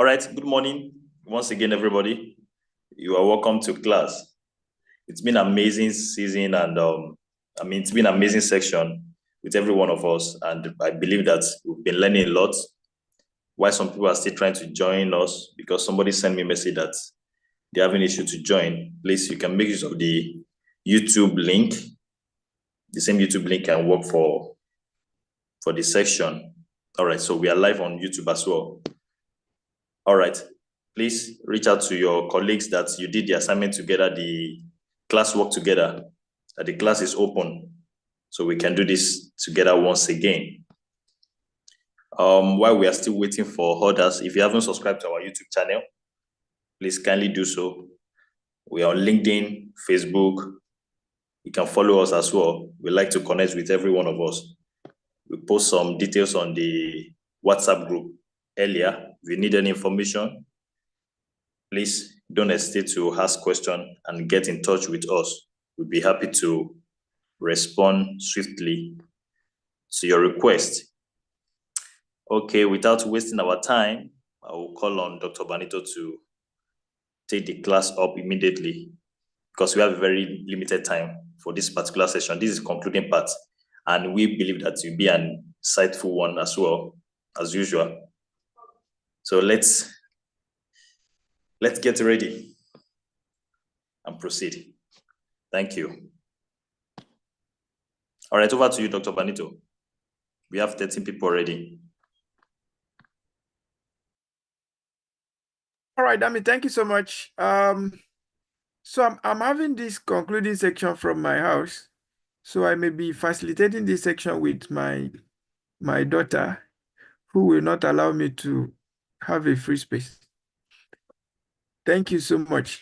All right, good morning once again, everybody. You are welcome to class. It's been an amazing season and it's been an amazing section with every one of us. And I believe that we've been learning a lot. Why some people are still trying to join us, because somebody sent me a message that they have an issue to join. Please, you can make use of the YouTube link. The same YouTube link can work for the section. All right, so we are live on YouTube as well. All right, please reach out to your colleagues that you did the assignment together, the class work together, that the class is open, so we can do this together once again. While we are still waiting for others, if you haven't subscribed to our YouTube channel, please kindly do so. We are on LinkedIn, Facebook. You can follow us as well. We like to connect with every one of us. We post some details on the WhatsApp group earlier. If you need any information, please don't hesitate to ask questions and get in touch with us. We'll be happy to respond swiftly to your request. Okay, without wasting our time, I will call on Dr. Banito to take the class up immediately, because we have a very limited time for this particular session. This is the concluding part, and we believe that it will be an insightful one as well, as usual. So let's get ready and proceed. Thank you. All right, over to you, Dr. Banito. We have 13 people already. All right, Dami, thank you so much. So I'm having this concluding section from my house. So I may be facilitating this section with my daughter, who will not allow me to have a free space. Thank you so much.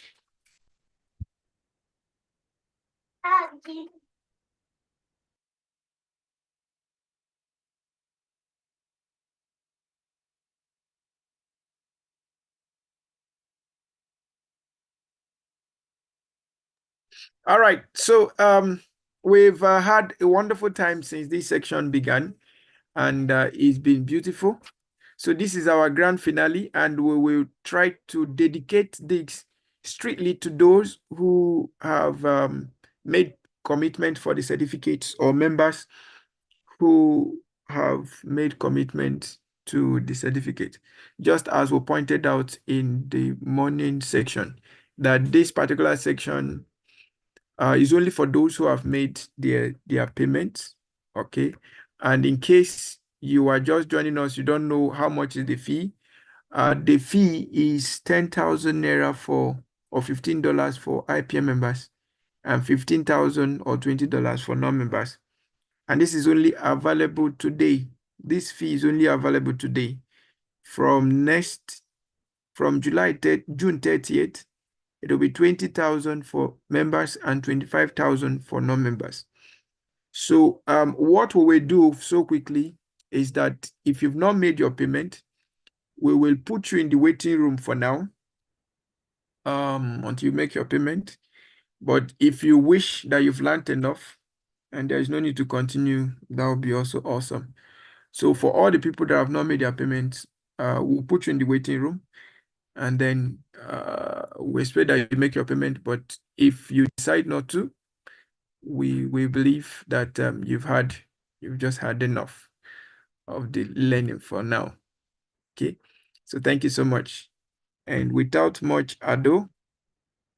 All right, so we've had a wonderful time since this section began, and it's been beautiful. So this is our grand finale, and we will try to dedicate this strictly to those who have made commitment for the certificates, or members who have made commitment to the certificate. Just as we pointed out in the morning section, that this particular section is only for those who have made their payments, okay? And in case you are just joining us, you don't know how much is the fee. The fee is 10,000 naira or $15 for IPM members, and 15,000 or $20 for non-members. And this is only available today. This fee is only available today. From June 30th, it will be 20,000 for members and 25,000 for non-members. So what we will do so quickly is that if you've not made your payment, we will put you in the waiting room for now until you make your payment. But if you wish that you've learned enough and there is no need to continue, that would be also awesome. So for all the people that have not made their payments, we'll put you in the waiting room, and then we expect that you make your payment. But if you decide not to, we believe that you've just had enough of the learning for now. Okay, so thank you so much. And without much ado,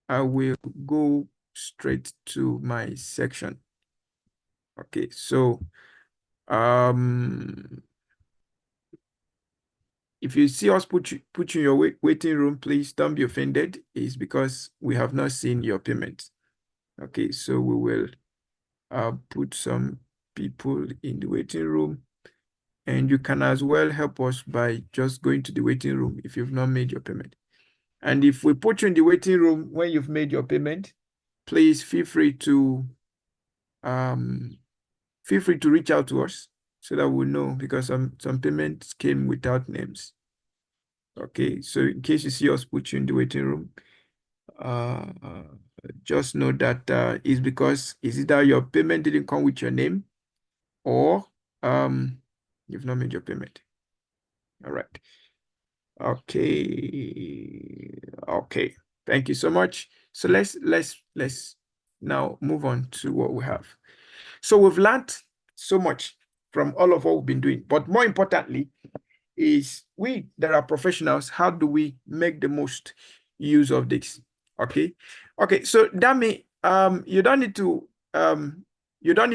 I will go straight to my section. Okay, so if you see us put you in your waiting room, please don't be offended. It's because we have not seen your payment. Okay, so we will put some people in the waiting room, and you can as well help us by just going to the waiting room if you've not made your payment. And if we put you in the waiting room when you've made your payment, please feel free to reach out to us so that we'll know, because some payments came without names. Okay, so in case you see us put you in the waiting room, just know that it's because it's either your payment didn't come with your name, or you've not made your payment. All right. Okay. Okay. Thank you so much. So let's now move on to what we have. So we've learned so much from all of what we've been doing, but more importantly is we that are professionals, how do we make the most use of this? Okay. Okay. So Dami, you don't need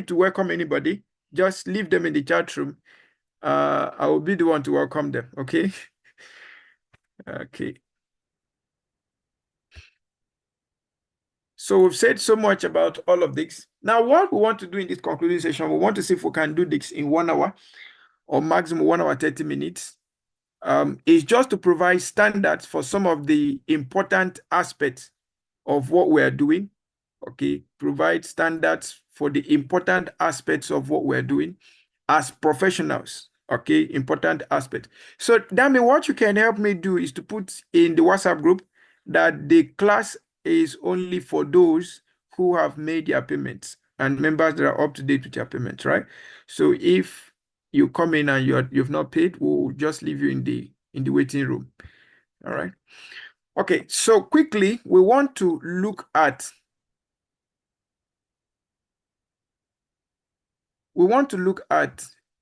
to welcome anybody. Just leave them in the chat room. I will be the one to welcome them. Okay. Okay. So we've said so much about all of this. Now, what we want to do in this concluding session, we want to see if we can do this in 1 hour or maximum 1 hour, 30 minutes. Is just to provide standards for some of the important aspects of what we're doing. Okay, provide standards for the important aspects of what we're doing as professionals. Okay, important aspect. So, Dami, what you can help me do is to put in the WhatsApp group that the class is only for those who have made their payments and members that are up to date with their payments, right? So if you come in and you've not paid, we'll just leave you in the waiting room. All right. Okay, so quickly, we want to look at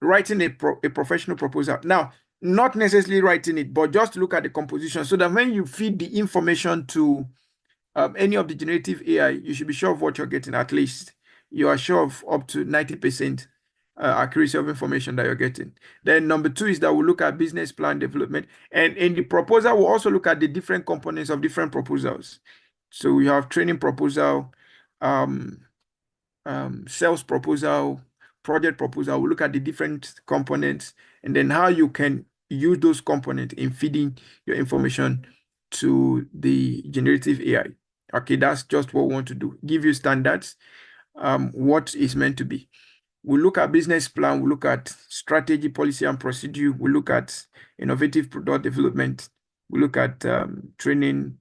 writing a professional proposal. Now, not necessarily writing it, but just look at the composition so that when you feed the information to any of the generative AI, you should be sure of what you're getting. At least you are sure of up to 90% accuracy of information that you're getting. Then number two is that we'll look at business plan development. And in the proposal, we'll also look at the different components of different proposals. So we have training proposal, um, sales proposal, project proposal. We'll look at the different components and then how you can use those components in feeding your information to the generative AI. Okay, that's just what we want to do. Give you standards, what is meant to be. We look at business plan, we look at strategy, policy, and procedure. We look at innovative product development. We look at training,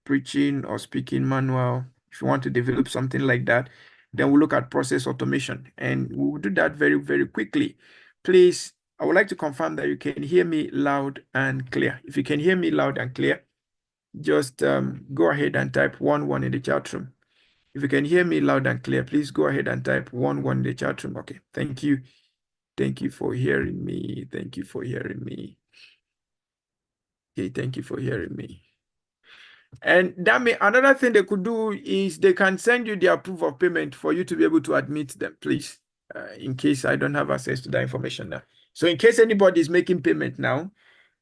preaching or speaking manual. If you want to develop something like that, then we look at process automation, and we will do that very, very quickly. Please, I would like to confirm that you can hear me loud and clear. If you can hear me loud and clear, just go ahead and type 1 in the chat room. If you can hear me loud and clear, please go ahead and type 1 in the chat room. Okay, thank you. Thank you for hearing me. Thank you for hearing me. Okay, thank you for hearing me. And that may another thing they could do is they can send you their proof of payment for you to be able to admit them, please. In case I don't have access to that information now. So in case anybody is making payment now,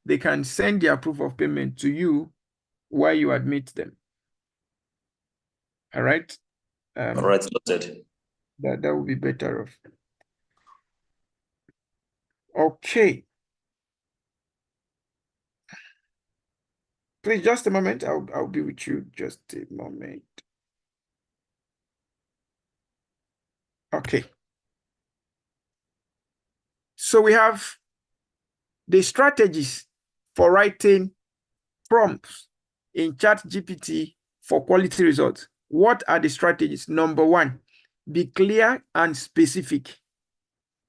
they can send their proof of payment to you while you admit them. All right. All right, noted. That would be better off. Okay. Please, just a moment. I'll be with you. Just a moment. Okay. So we have the strategies for writing prompts in ChatGPT for quality results. What are the strategies? Number one, be clear and specific.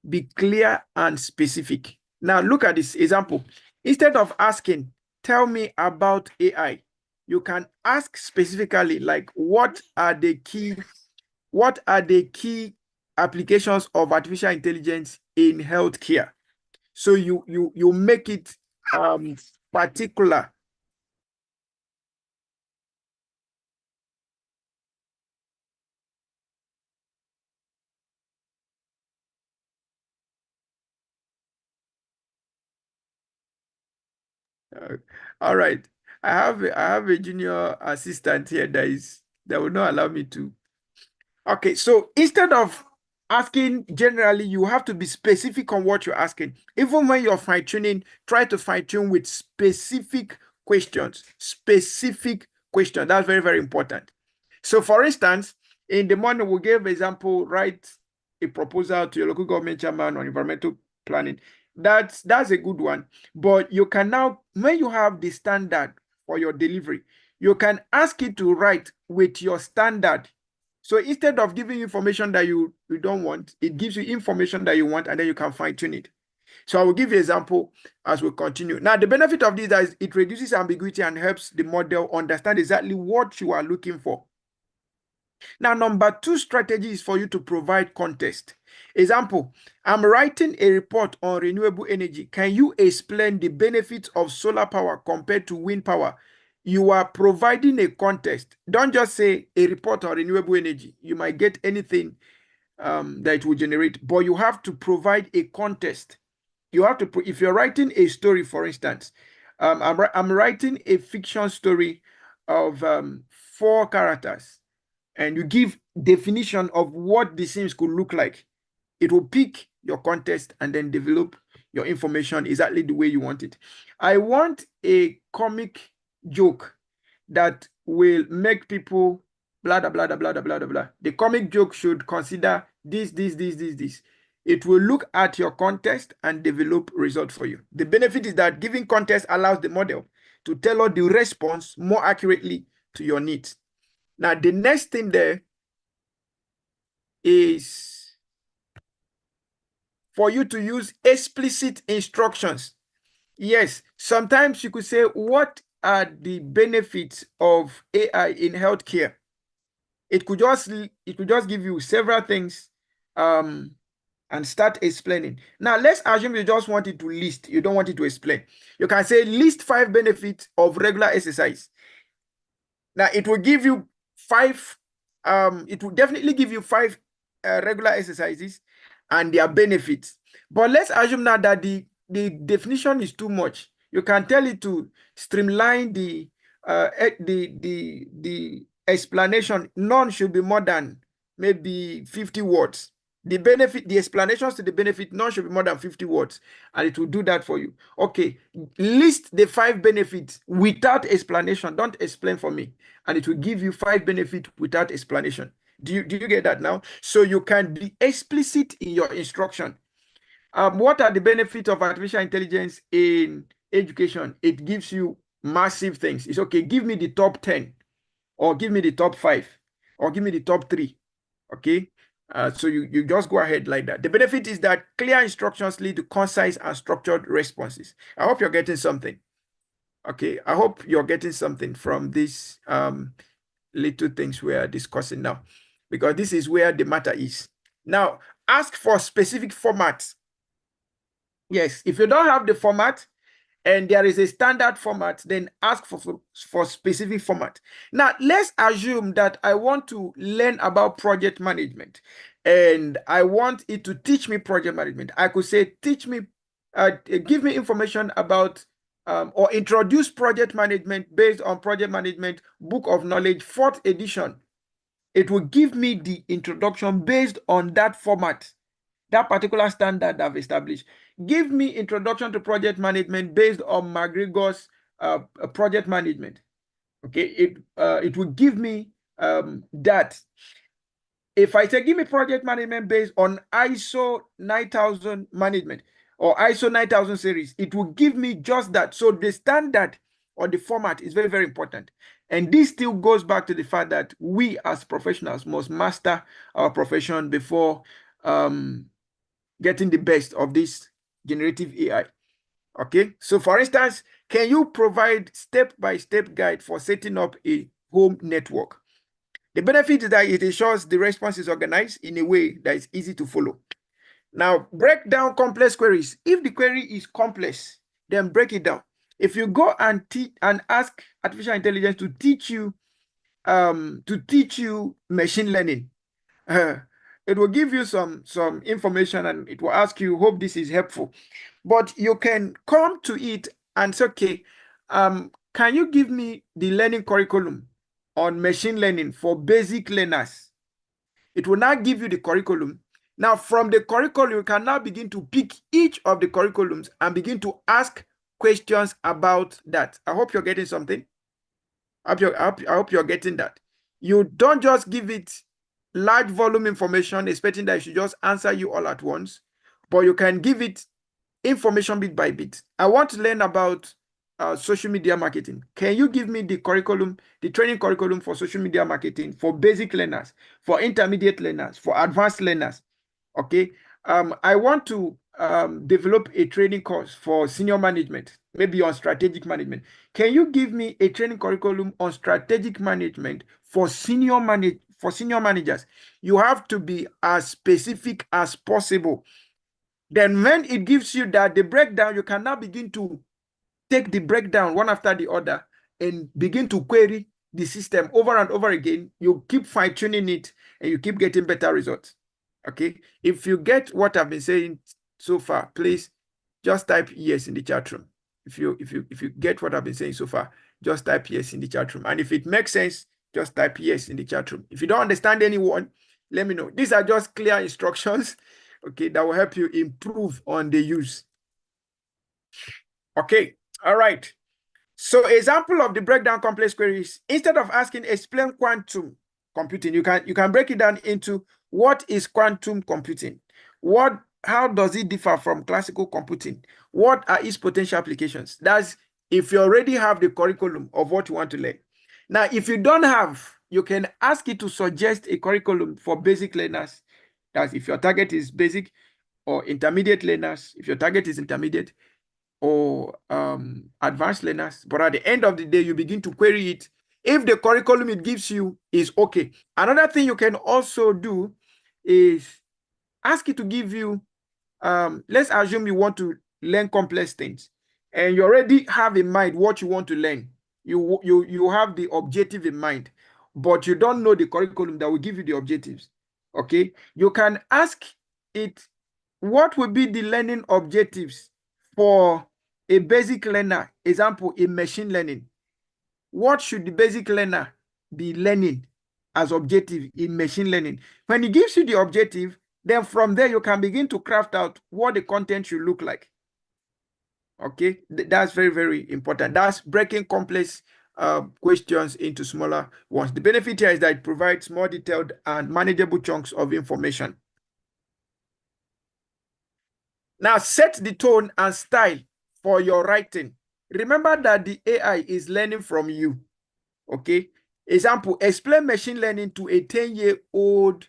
Be clear and specific. Now look at this example. Instead of asking, tell me about AI, you can ask specifically like what are the key applications of artificial intelligence in healthcare? So you make it particular. All right. I have a junior assistant here that will not allow me to. Okay, so instead of asking generally, you have to be specific on what you're asking. Even when you're fine-tuning, try to fine-tune with specific questions. Specific questions. That's very, very important. So for instance, in the morning, we gave example, write a proposal to your local government chairman on environmental planning. That's a good one. But you can now, when you have the standard for your delivery, you can ask it to write with your standard. So instead of giving information that you don't want, it gives you information that you want, and then you can fine-tune it. So I will give you an example as we continue. Now, the benefit of this is it reduces ambiguity and helps the model understand exactly what you are looking for. Now, number 2 strategy is for you to provide context. Example, I'm writing a report on renewable energy. Can you explain the benefits of solar power compared to wind power? You are providing a context. Don't just say a report on renewable energy. You might get anything that it will generate, but you have to provide a context. You have to, if you're writing a story, for instance, I'm writing a fiction story of 4 characters, and you give definition of what the scenes could look like. It will pick your context and then develop your information exactly the way you want it. I want a comic joke that will make people blah, blah, blah, blah, blah, blah, blah, blah. The comic joke should consider this. It will look at your context and develop results for you. The benefit is that giving context allows the model to tailor the response more accurately to your needs. Now, the next thing there is for you to use explicit instructions. Yes, sometimes you could say, what are the benefits of AI in healthcare? It could just give you several things and start explaining. Now, let's assume you just want it to list. You don't want it to explain. You can say list 5 benefits of regular exercise. Now, it will give you 5. It will definitely give you 5 regular exercises and their benefits. But let's assume now that the definition is too much. You can tell it to streamline the explanation. None should be more than maybe 50 words. The benefit, the explanations to the benefit, none should be more than 50 words, and it will do that for you. Okay, list the 5 benefits without explanation. Don't explain for me, and it will give you 5 benefits without explanation. Do you get that now? So you can be explicit in your instruction. What are the benefits of artificial intelligence in education? It gives you massive things. It's okay, give me the top 10, or give me the top 5, or give me the top 3. Okay, so you just go ahead like that. The benefit is that clear instructions lead to concise and structured responses. I hope you're getting something. Okay, I hope you're getting something from these little things we are discussing now, because this is where the matter is. Now, ask for specific formats. Yes, if you don't have the format and there is a standard format, then ask for specific format. Now, let's assume that I want to learn about project management and I want it to teach me project management. I could say, teach me, give me information about or introduce project management based on Project Management Book of Knowledge, 4th edition. It will give me the introduction based on that format, that particular standard I've established. Give me introduction to project management based on McGregor's project management. Okay, it will give me that. If I say give me project management based on ISO 9000 management or ISO 9000 series, it will give me just that. So the standard or the format is very, very important. And this still goes back to the fact that we as professionals must master our profession before getting the best of this generative AI. Okay, so for instance, can you provide step-by-step guide for setting up a home network? The benefit is that it ensures the response is organized in a way that is easy to follow. Now, break down complex queries. If the query is complex, then break it down. If you go and ask artificial intelligence to teach you machine learning, it will give you some information and it will ask you, hope this is helpful. But you can come to it and say, okay, can you give me the learning curriculum on machine learning for basic learners? It will now give you the curriculum. Now, from the curriculum, you can now begin to pick each of the curriculums and begin to ask questions about that. I hope you're getting something. I hope you're getting that. You don't just give it large volume information, expecting that it should just answer you all at once, but you can give it information bit by bit. I want to learn about social media marketing. Can you give me the curriculum, the training curriculum for social media marketing for basic learners, for intermediate learners, for advanced learners? Okay. I want to develop a training course for senior management, maybe on strategic management. Can you give me a training curriculum on strategic management for senior managers? You have to be as specific as possible. Then when it gives you that the breakdown, you can now begin to take the breakdown one after the other and begin to query the system over and over again. You keep fine-tuning it and you keep getting better results. Okay. If you get what I've been saying so far, please just type yes in the chat room. If you get what I've been saying so far, just type yes in the chat room. And if it makes sense, just type yes in the chat room. If you don't understand anyone, let me know. These are just clear instructions, okay, that will help you improve on the use. Okay, all right. So example of the breakdown complex queries, instead of asking explain quantum computing, you can break it down into what is quantum computing? How does it differ from classical computing? What are its potential applications? That's if you already have the curriculum of what you want to learn. Now, if you don't have, you can ask it to suggest a curriculum for basic learners. That's if your target is basic, or intermediate learners, if your target is intermediate, or advanced learners. But at the end of the day, you begin to query it. If the curriculum it gives you is okay. Another thing you can also do is ask it to give you, let's assume you want to learn complex things and you already have in mind what you want to learn. You have the objective in mind, but you don't know the curriculum that will give you the objectives. Okay, you can ask it what will be the learning objectives for a basic learner. Example, in machine learning, what should the basic learner be learning as objective in machine learning? When it gives you the objective, then from there you can begin to craft out what the content should look like. Okay, that's very, very important. That's breaking complex questions into smaller ones. The benefit here is that it provides more detailed and manageable chunks of information. Now set the tone and style for your writing. Remember that the AI is learning from you. Okay. Example, explain machine learning to a 10-year-old.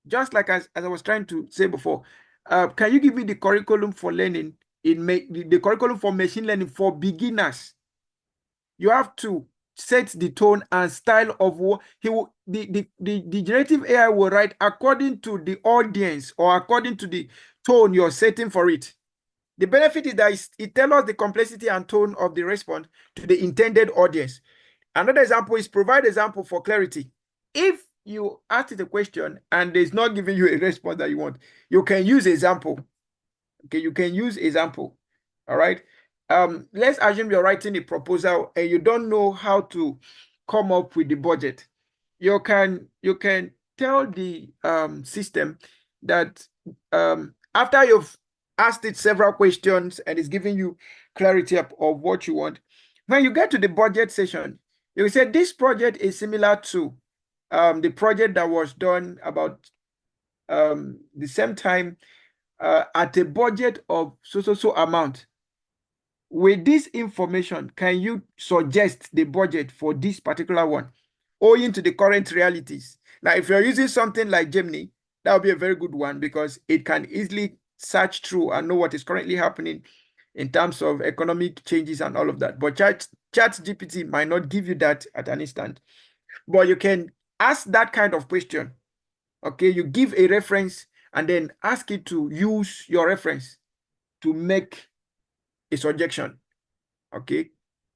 Just like as I was trying to say before, can you give me the curriculum for learning the curriculum for machine learning for beginners? You have to set the tone and style of what the generative AI will write according to the audience or according to the tone you're setting for it. The benefit is that it tells us the complexity and tone of the response to the intended audience. Another example is provide example for clarity. If you ask it a question and it's not giving you a response that you want, you can use example. Okay, you can use example. All right. Let's assume you're writing a proposal and you don't know how to come up with the budget. You can tell the system that after you've asked it several questions and it's giving you clarity of what you want, when you get to the budget session, you say this project is similar to the project that was done about the same time at a budget of so amount. With this information, can you suggest the budget for this particular one owing to the current realities? Now, if you're using something like Gemini, that would be a very good one because it can easily search through and know what is currently happening in terms of economic changes and all of that. But ChatGPT might not give you that at an instant. But you can ask that kind of question. Okay, you give a reference and then ask it to use your reference to make a suggestion. Okay,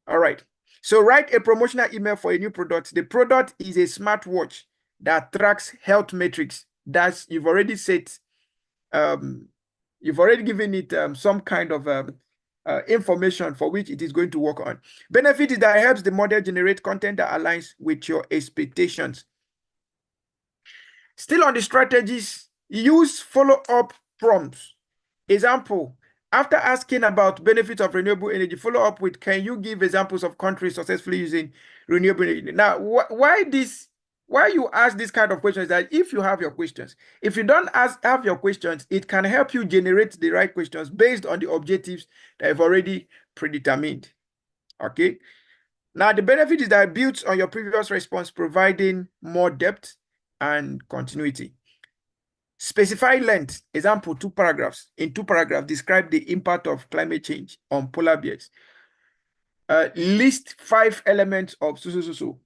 all right. So write a promotional email for a new product. The product is a smartwatch that tracks health metrics. That's you've already set. You've already given it some kind of information for which it is going to work on. Benefit is that it helps the model generate content that aligns with your expectations. Still on the strategies, use follow-up prompts. Example, after asking about benefits of renewable energy, follow up with, can you give examples of countries successfully using renewable energy? Now, why you ask this kind of questions? That if you have your questions, if you don't have your questions, it can help you generate the right questions based on the objectives that you've already predetermined. Okay. Now, the benefit is that it builds on your previous response, providing more depth and continuity. Specify length. Example, 2 paragraphs. In 2 paragraphs, describe the impact of climate change on polar bears. List 5 elements of so.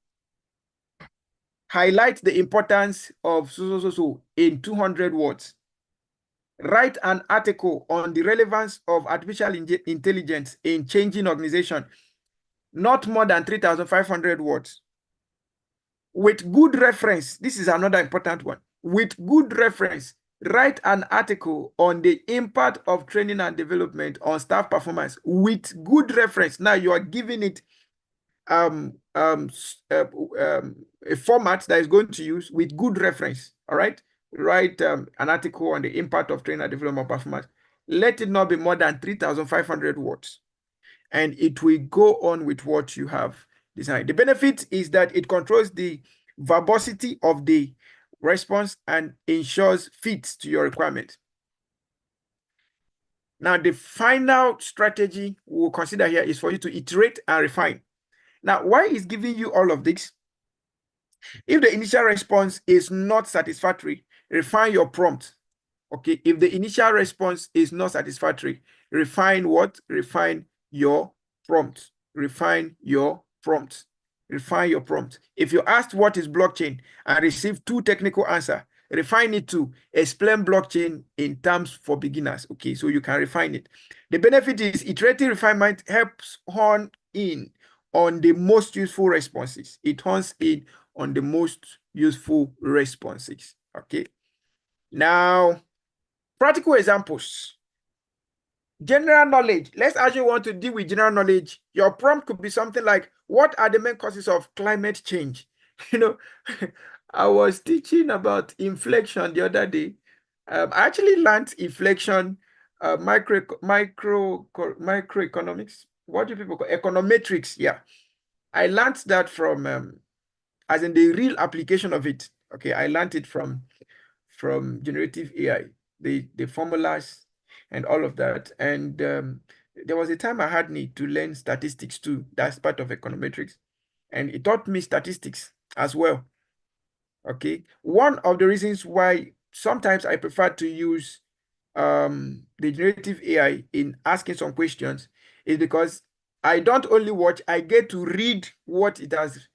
Highlight the importance of so in 200 words. Write an article on the relevance of artificial intelligence in changing organization, not more than 3,500 words. With good reference, this is another important one. With good reference, write an article on the impact of training and development on staff performance with good reference. Now you are giving it a format that is going to use with good reference. All right. Write an article on the impact of training and development performance. Let it not be more than 3,500 words. And it will go on with what you have designed. The benefit is that it controls the verbosity of the response and ensures fits to your requirement. Now, the final strategy we'll consider here is for you to iterate and refine. Now, why is giving you all of this? If the initial response is not satisfactory, refine your prompt. Okay, if the initial response is not satisfactory, refine what? Refine your prompt. Refine your prompt. Refine your prompt. If you asked what is blockchain and received 2 technical answers, refine it to explain blockchain in terms for beginners. Okay, so you can refine it. The benefit is iterative refinement helps hone in on the most useful responses. It hones in on the most useful responses. Okay. Now, practical examples. General knowledge. Let's actually want to deal with general knowledge. Your prompt could be something like, what are the main causes of climate change? You know, I was teaching about inflation the other day. I actually learned inflation, microeconomics. What do people call econometrics? Yeah. I learned that from, as in the real application of it. Okay, I learned it from generative AI, the formulas and all of that. And there was a time I had need to learn statistics too. That's part of econometrics. And it taught me statistics as well. Okay. One of the reasons why sometimes I prefer to use the generative AI in asking some questions is because I don't only watch, I get to read what it has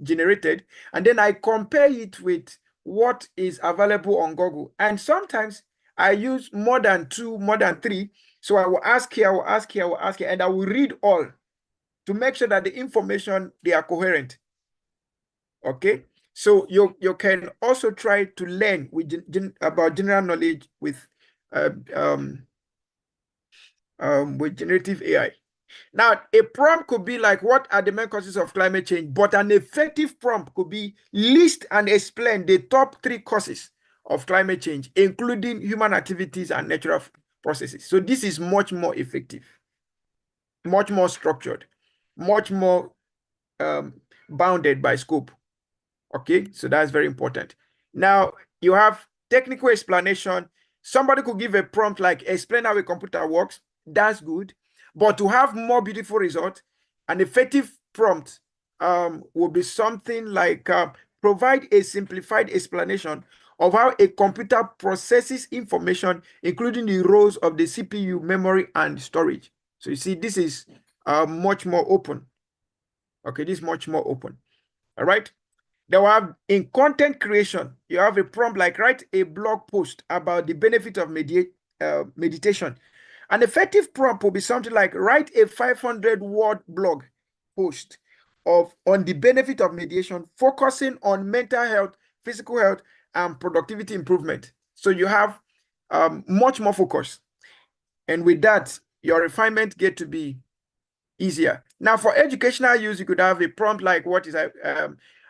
generated, and then I compare it with what is available on Google. And sometimes I use more than 2, more than 3. So I will ask here, I will ask here, I will ask here, and I will read all to make sure that the information, they are coherent. Okay. So you can also try to learn about general knowledge with generative AI. Now, a prompt could be like, what are the main causes of climate change? But an effective prompt could be list and explain the top 3 causes of climate change, including human activities and natural processes. So this is much more effective, much more structured, much more bounded by scope. Okay, so that's very important. Now, you have technical explanation. Somebody could give a prompt like, explain how a computer works. That's good. But to have more beautiful results, an effective prompt will be something like provide a simplified explanation of how a computer processes information, including the roles of the CPU, memory, and storage. So you see, this is much more open. Okay, this is much more open. All right. They will have in content creation, you have a prompt like write a blog post about the benefit of meditation. An effective prompt will be something like write a 500-word blog post on the benefit of meditation, focusing on mental health, physical health, and productivity improvement. So you have much more focus. And with that, your refinement get to be easier. Now, for educational use, you could have a prompt like what is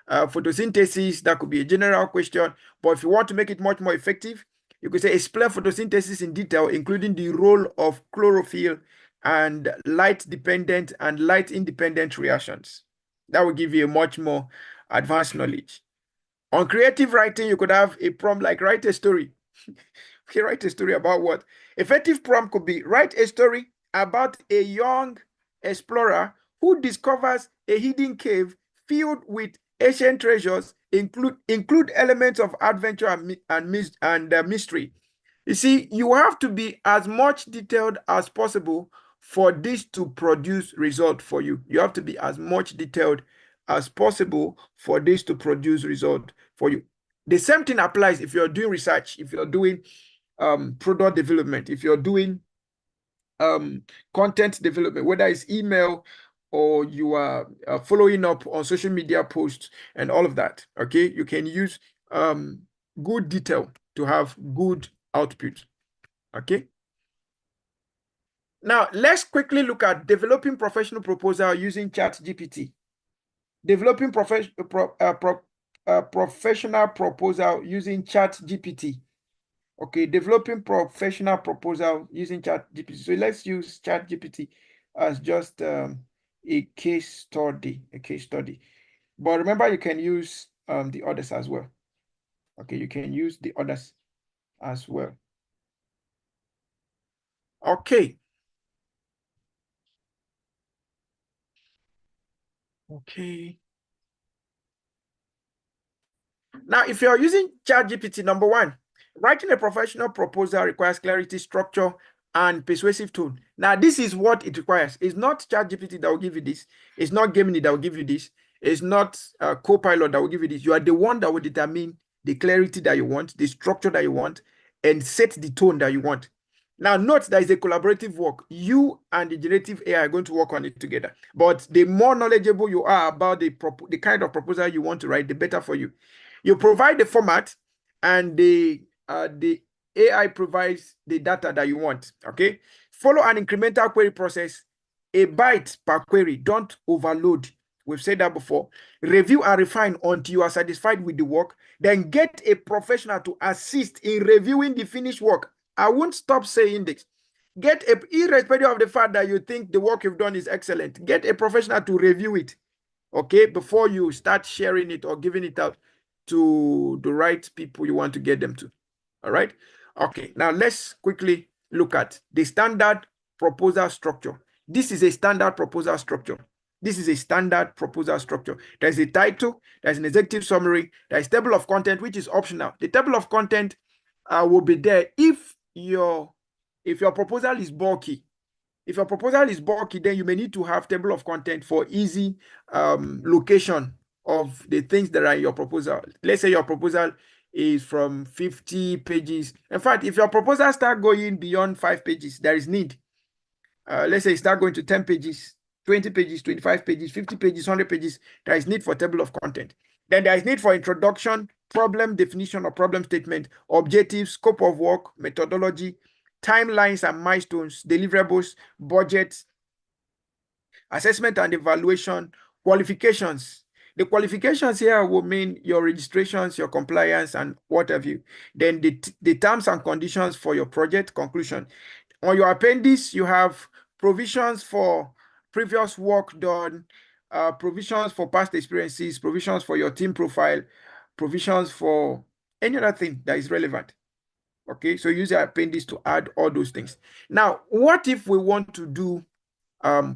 photosynthesis. That could be a general question. But if you want to make it much more effective, you could say explain photosynthesis in detail, including the role of chlorophyll and light-dependent and light-independent reactions. That will give you a much more advanced knowledge. On creative writing, you could have a prompt like write a story. Okay, write a story about what? Effective prompt could be write a story about a young explorer who discovers a hidden cave filled with ancient treasures include elements of adventure and mystery. You see, you have to be as much detailed as possible for this to produce result for you. You have to be as much detailed as possible for this to produce result for you. The same thing applies if you're doing research, if you're doing product development, if you're doing content development, whether it's email or you are following up on social media posts and all of that. Okay, you can use good detail to have good output. Okay. Now let's quickly look at developing professional proposal using ChatGPT. Developing professional proposal using ChatGPT. Okay, developing professional proposal using ChatGPT. So let's use ChatGPT as just a case study. But remember, you can use the others as well. Okay, you can use the others as well. Okay. Okay. Now, if you're using ChatGPT, number one, writing a professional proposal requires clarity, structure, and persuasive tone. Now, this is what it requires. It's not ChatGPT that will give you this. It's not Gemini that will give you this. It's not Copilot that will give you this. You are the one that will determine the clarity that you want, the structure that you want, and set the tone that you want. Now, note that it's a collaborative work. You and the generative AI are going to work on it together. But the more knowledgeable you are about the kind of proposal you want to write, the better for you. You provide the format, and the AI provides the data that you want. Okay. Follow an incremental query process, a byte per query. Don't overload. We've said that before. Review and refine until you are satisfied with the work. Then get a professional to assist in reviewing the finished work. I won't stop saying this. Irrespective of the fact that you think the work you've done is excellent, get a professional to review it, okay, before you start sharing it or giving it out to the right people you want to get them to. All right. Okay. Now let's quickly look at the standard proposal structure. This is a standard proposal structure. There's a title, there's an executive summary, there's table of content, which is optional. The table of content will be there if your proposal is bulky. If your proposal is bulky, then you may need to have table of content for easy location of the things that are in your proposal. Let's say your proposal is from 50 pages. In fact, if your proposal start going beyond 5 pages, there is need. Let's say you start going to 10 pages, 20 pages, 25 pages, 50 pages, 100 pages, there is need for table of content. Then there is need for introduction, problem definition or problem statement, objectives, scope of work, methodology, timelines and milestones, deliverables, budgets, assessment and evaluation, qualifications. The qualifications here will mean your registrations, your compliance, and what have you. Then the terms and conditions for your project conclusion. On your appendix, you have provisions for previous work done, provisions for past experiences, provisions for your team profile, provisions for any other thing that is relevant. Okay, so use your appendix to add all those things. Now, what if we want to do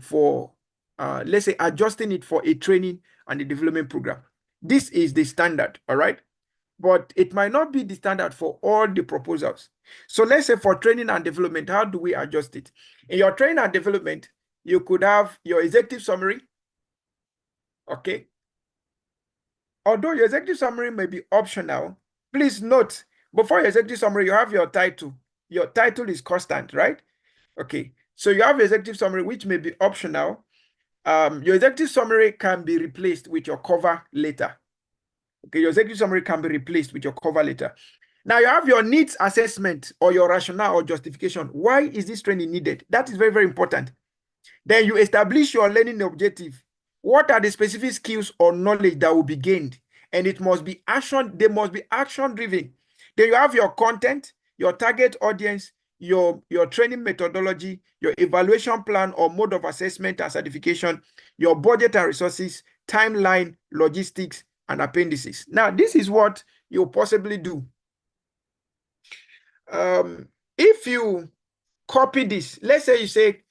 for, let's say, adjusting it for a training and a development program? This is the standard, all right? But it might not be the standard for all the proposals. So let's say for training and development, how do we adjust it? In your training and development, you could have your executive summary, okay? Although your executive summary may be optional, please note, before your executive summary, you have your title. Your title is constant, right? Okay, so you have your executive summary, which may be optional. Your executive summary can be replaced with your cover letter. Okay, your executive summary can be replaced with your cover letter. Now you have your needs assessment or your rationale or justification. Why is this training needed? That is very, very important. Then you establish your learning objective. What are the specific skills or knowledge that will be gained? And it must be action, they must be action driven. Then you have your content, your target audience, your training methodology, your evaluation plan or mode of assessment and certification, your budget and resources, timeline, logistics, and appendices. Now, this is what you'll possibly do. If you copy this, let's say you say,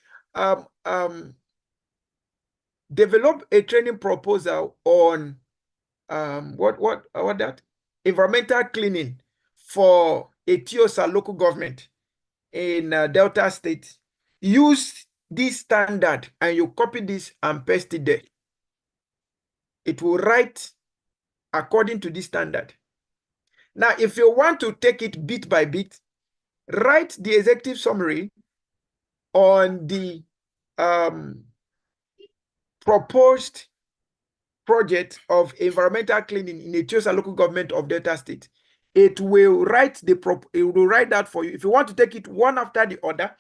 develop a training proposal on what that? Environmental cleaning for a TIOSA local government in Delta State. Use this standard and you copy this and paste it there. It will write according to this standard. Now, if you want to take it bit by bit, write the executive summary on the proposed project of environmental cleaning in a TIOSA local government of Delta State. It will write that for you. If you want to take it one after the other,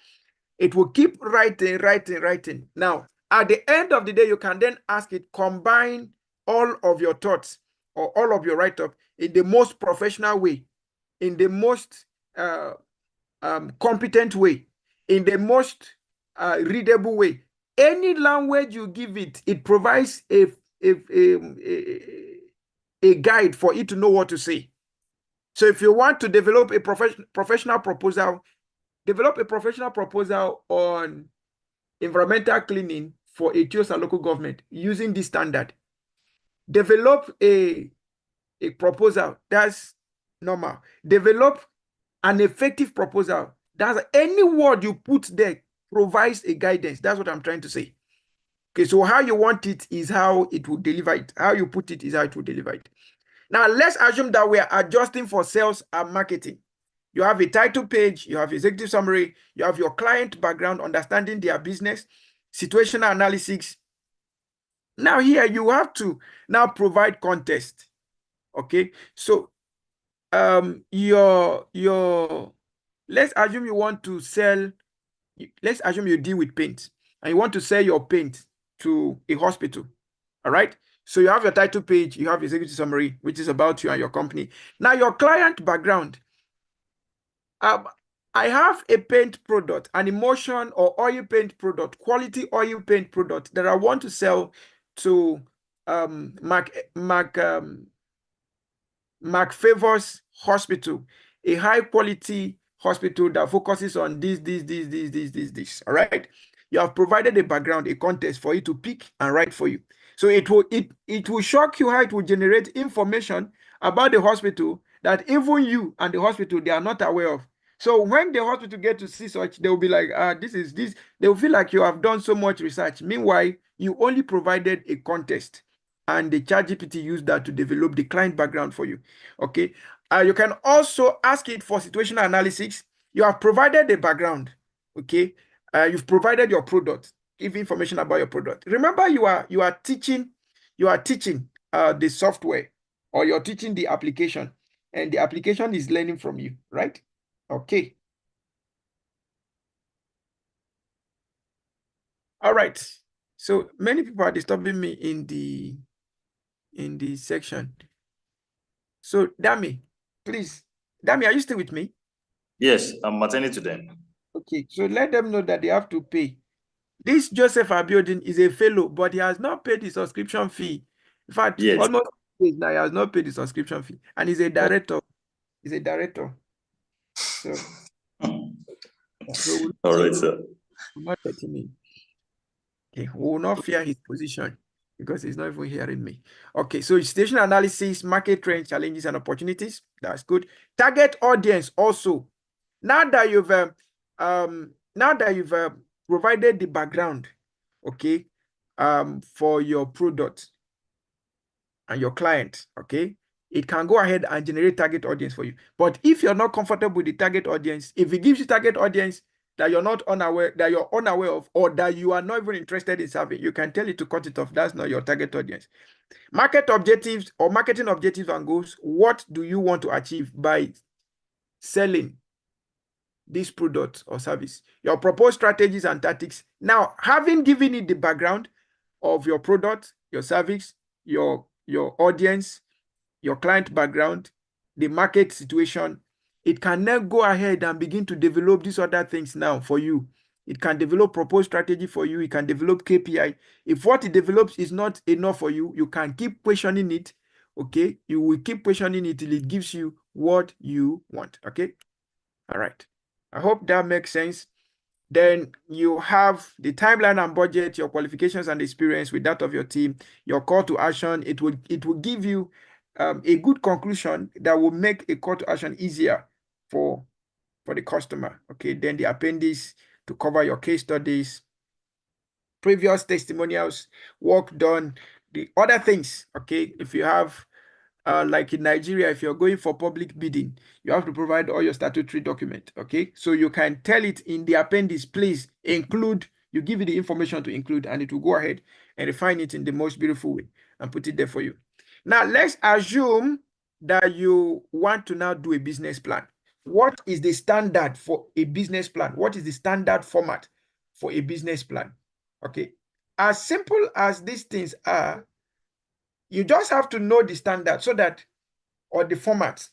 it will keep writing. Now, at the end of the day, you can then ask it, combine all of your thoughts or all of your write-up in the most professional way, in the most competent way, in the most readable way. Any language you give it, it provides a guide for it to know what to say. So if you want to develop a professional proposal, develop a professional proposal on environmental cleaning for a TIOSA local government using this standard. Develop a proposal, that's normal. Develop an effective proposal. That's any word you put there provides a guidance. That's what I'm trying to say. Okay, so how you want it is how it will deliver it. How you put it is how it will deliver it. Now, let's assume that we are adjusting for sales and marketing. You have a title page, you have executive summary, you have your client background, understanding their business, situational analysis. Now here you have to now provide context. Okay, so let's assume you want to sell, let's assume you deal with paint and you want to sell your paint to a hospital. All right. So you have your title page, you have executive summary, which is about you and your company. Now your client background. I have a paint product, an emulsion or oil paint product, quality oil paint product that I want to sell to Mark Favors Hospital, a high quality hospital that focuses on this. All right. You have provided a background, a context for you to pick and write for you. So it will shock you how it will generate information about the hospital that even you and the hospital, they are not aware of. So when the hospital get to see such, they will be like, this. They will feel like you have done so much research. Meanwhile, you only provided a context and the ChatGPT used that to develop the client background for you. Okay. You can also ask it for situational analysis. You have provided the background. Okay. You've provided your product, give information about your product. Remember, you are teaching the software, or you're teaching the application, and the application is learning from you, right? Okay. All right. So many people are disturbing me in the section. So Dami, please. Dami, are you still with me? Yes, I'm attending to them. Okay, so let them know that they have to pay. This Joseph Abiodun is a fellow, but he has not paid the subscription fee. In fact, Yes. almost now he has not paid the subscription fee, and he's a director. He's a director. So, so All right, sir. we're not letting him. Okay, we will not fear his position because he's not even hearing me. Okay, so situation analysis, market trends, challenges, and opportunities. That's good. Target audience also. Now that you've provided the background, okay, for your product and your client, okay, it can go ahead and generate target audience for you. But if you're not comfortable with the target audience, if it gives you target audience that you're unaware of, or that you are not even interested in serving, you can tell it to cut it off. That's not your target audience. Market objectives or marketing objectives and goals. What do you want to achieve by selling this product or service? Your proposed strategies and tactics. Now, having given it the background of your product, your service, your audience, your client background, the market situation, it can now go ahead and begin to develop these other things now for you. It can develop proposed strategy for you. It can develop KPI. If what it develops is not enough for you, you can keep questioning it. Okay, you will keep questioning it till it gives you what you want. Okay, all right. I hope that makes sense. Then you have the timeline and budget, your qualifications and experience with that of your team, your call to action. It will give you a good conclusion that will make a call to action easier for the customer. Okay, then the appendix to cover your case studies, previous testimonials, work done, the other things. Okay, if you have like in Nigeria, if you're going for public bidding, you have to provide all your statutory document. Okay, so you can tell it in the appendix, please include, you give it the information to include, and it will go ahead and refine it in the most beautiful way and put it there for you. Now, let's assume that you want to now do a business plan. What is the standard for a business plan? What is the standard format for a business plan? Okay, as simple as these things are, you just have to know the standard so that, or the format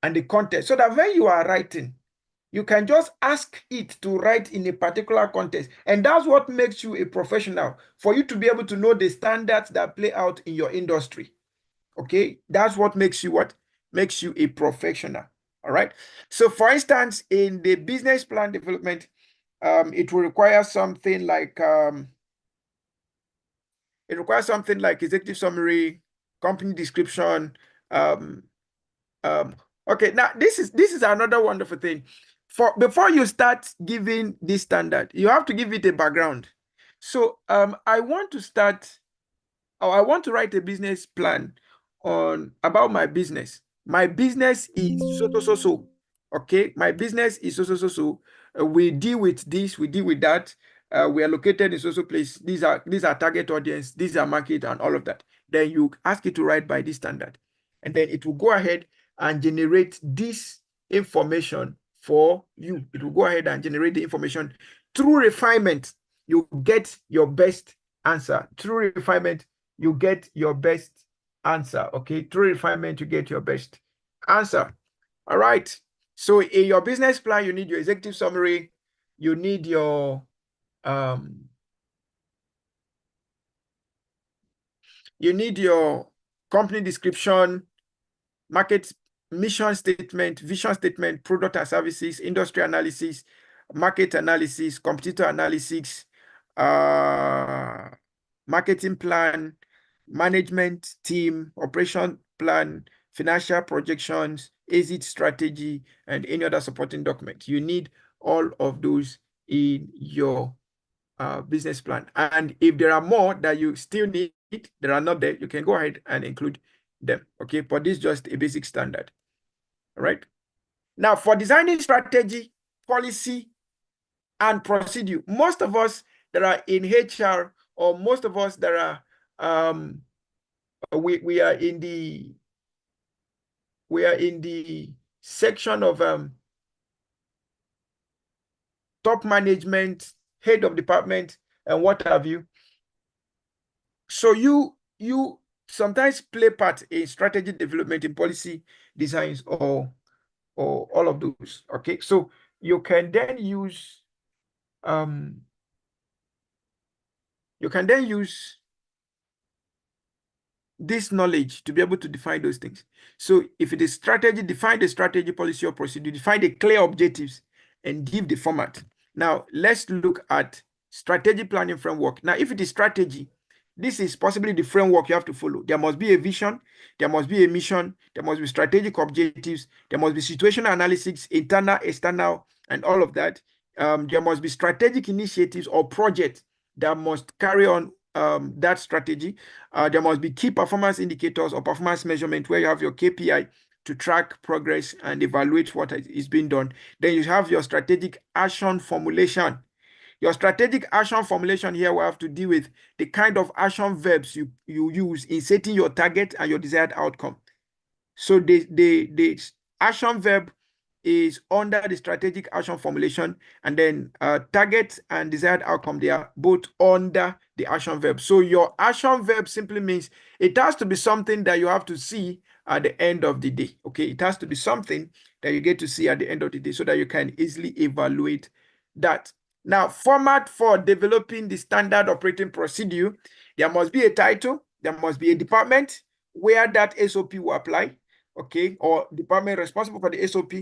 and the context, so that when you are writing, you can just ask it to write in a particular context. And that's what makes you a professional, for you to be able to know the standards that play out in your industry. Okay, that's what makes you what? Makes you a professional. All right. So for instance, in the business plan development, it will require something like executive summary, company description. Um, okay, now this is another wonderful thing. Before you start giving this standard, you have to give it a background. So I want to write a business plan about my business. My business is so. Okay, my business is so. We deal with this, we deal with that. We are located in so place. These are target audience, these are market, and all of that. Then you ask it to write by this standard, and then it will go ahead and generate this information for you. It will go ahead and generate the information. Through refinement, you get your best answer. Through refinement, you get your best answer. Okay, through refinement, you get your best answer. All right. So in your business plan, you need your executive summary, you need your company description, market mission statement, vision statement, product and services, industry analysis, market analysis, competitor analysis, marketing plan, management team, operation plan, financial projections, exit strategy, and any other supporting document. You need all of those in your business plan. And if there are more that you still need, that are not there, you can go ahead and include them. Okay, but this is just a basic standard. All right. Now, for designing strategy, policy, and procedure, most of us that are in HR, or most of us that are we are in the section of top management, head of department, and what have you. So you sometimes play part in strategy development, in policy designs, or all of those. Okay, so you can then use this knowledge to be able to define those things. So if it is strategy, define the strategy, policy, or procedure, define the clear objectives, and give the format. Now let's look at strategy planning framework. Now, if it is strategy, this is possibly the framework you have to follow. There must be a vision, there must be a mission, there must be strategic objectives, there must be situational analysis, internal, external, and all of that. There must be strategic initiatives or projects that must carry on that strategy. There must be key performance indicators or performance measurement, where you have your KPI to track progress and evaluate what is being done. Then you have your strategic action formulation. Your strategic action formulation here will have to deal with the kind of action verbs you use in setting your target and your desired outcome. So the action verb is under the strategic action formulation, and then target and desired outcome, they are both under the action verb. So your action verb simply means it has to be something that you have to see at the end of the day. Okay, it has to be something that you get to see at the end of the day so that you can easily evaluate that. Now, format for developing the standard operating procedure, there must be a title, there must be a department where that SOP will apply. okay, or department responsible for the SOP.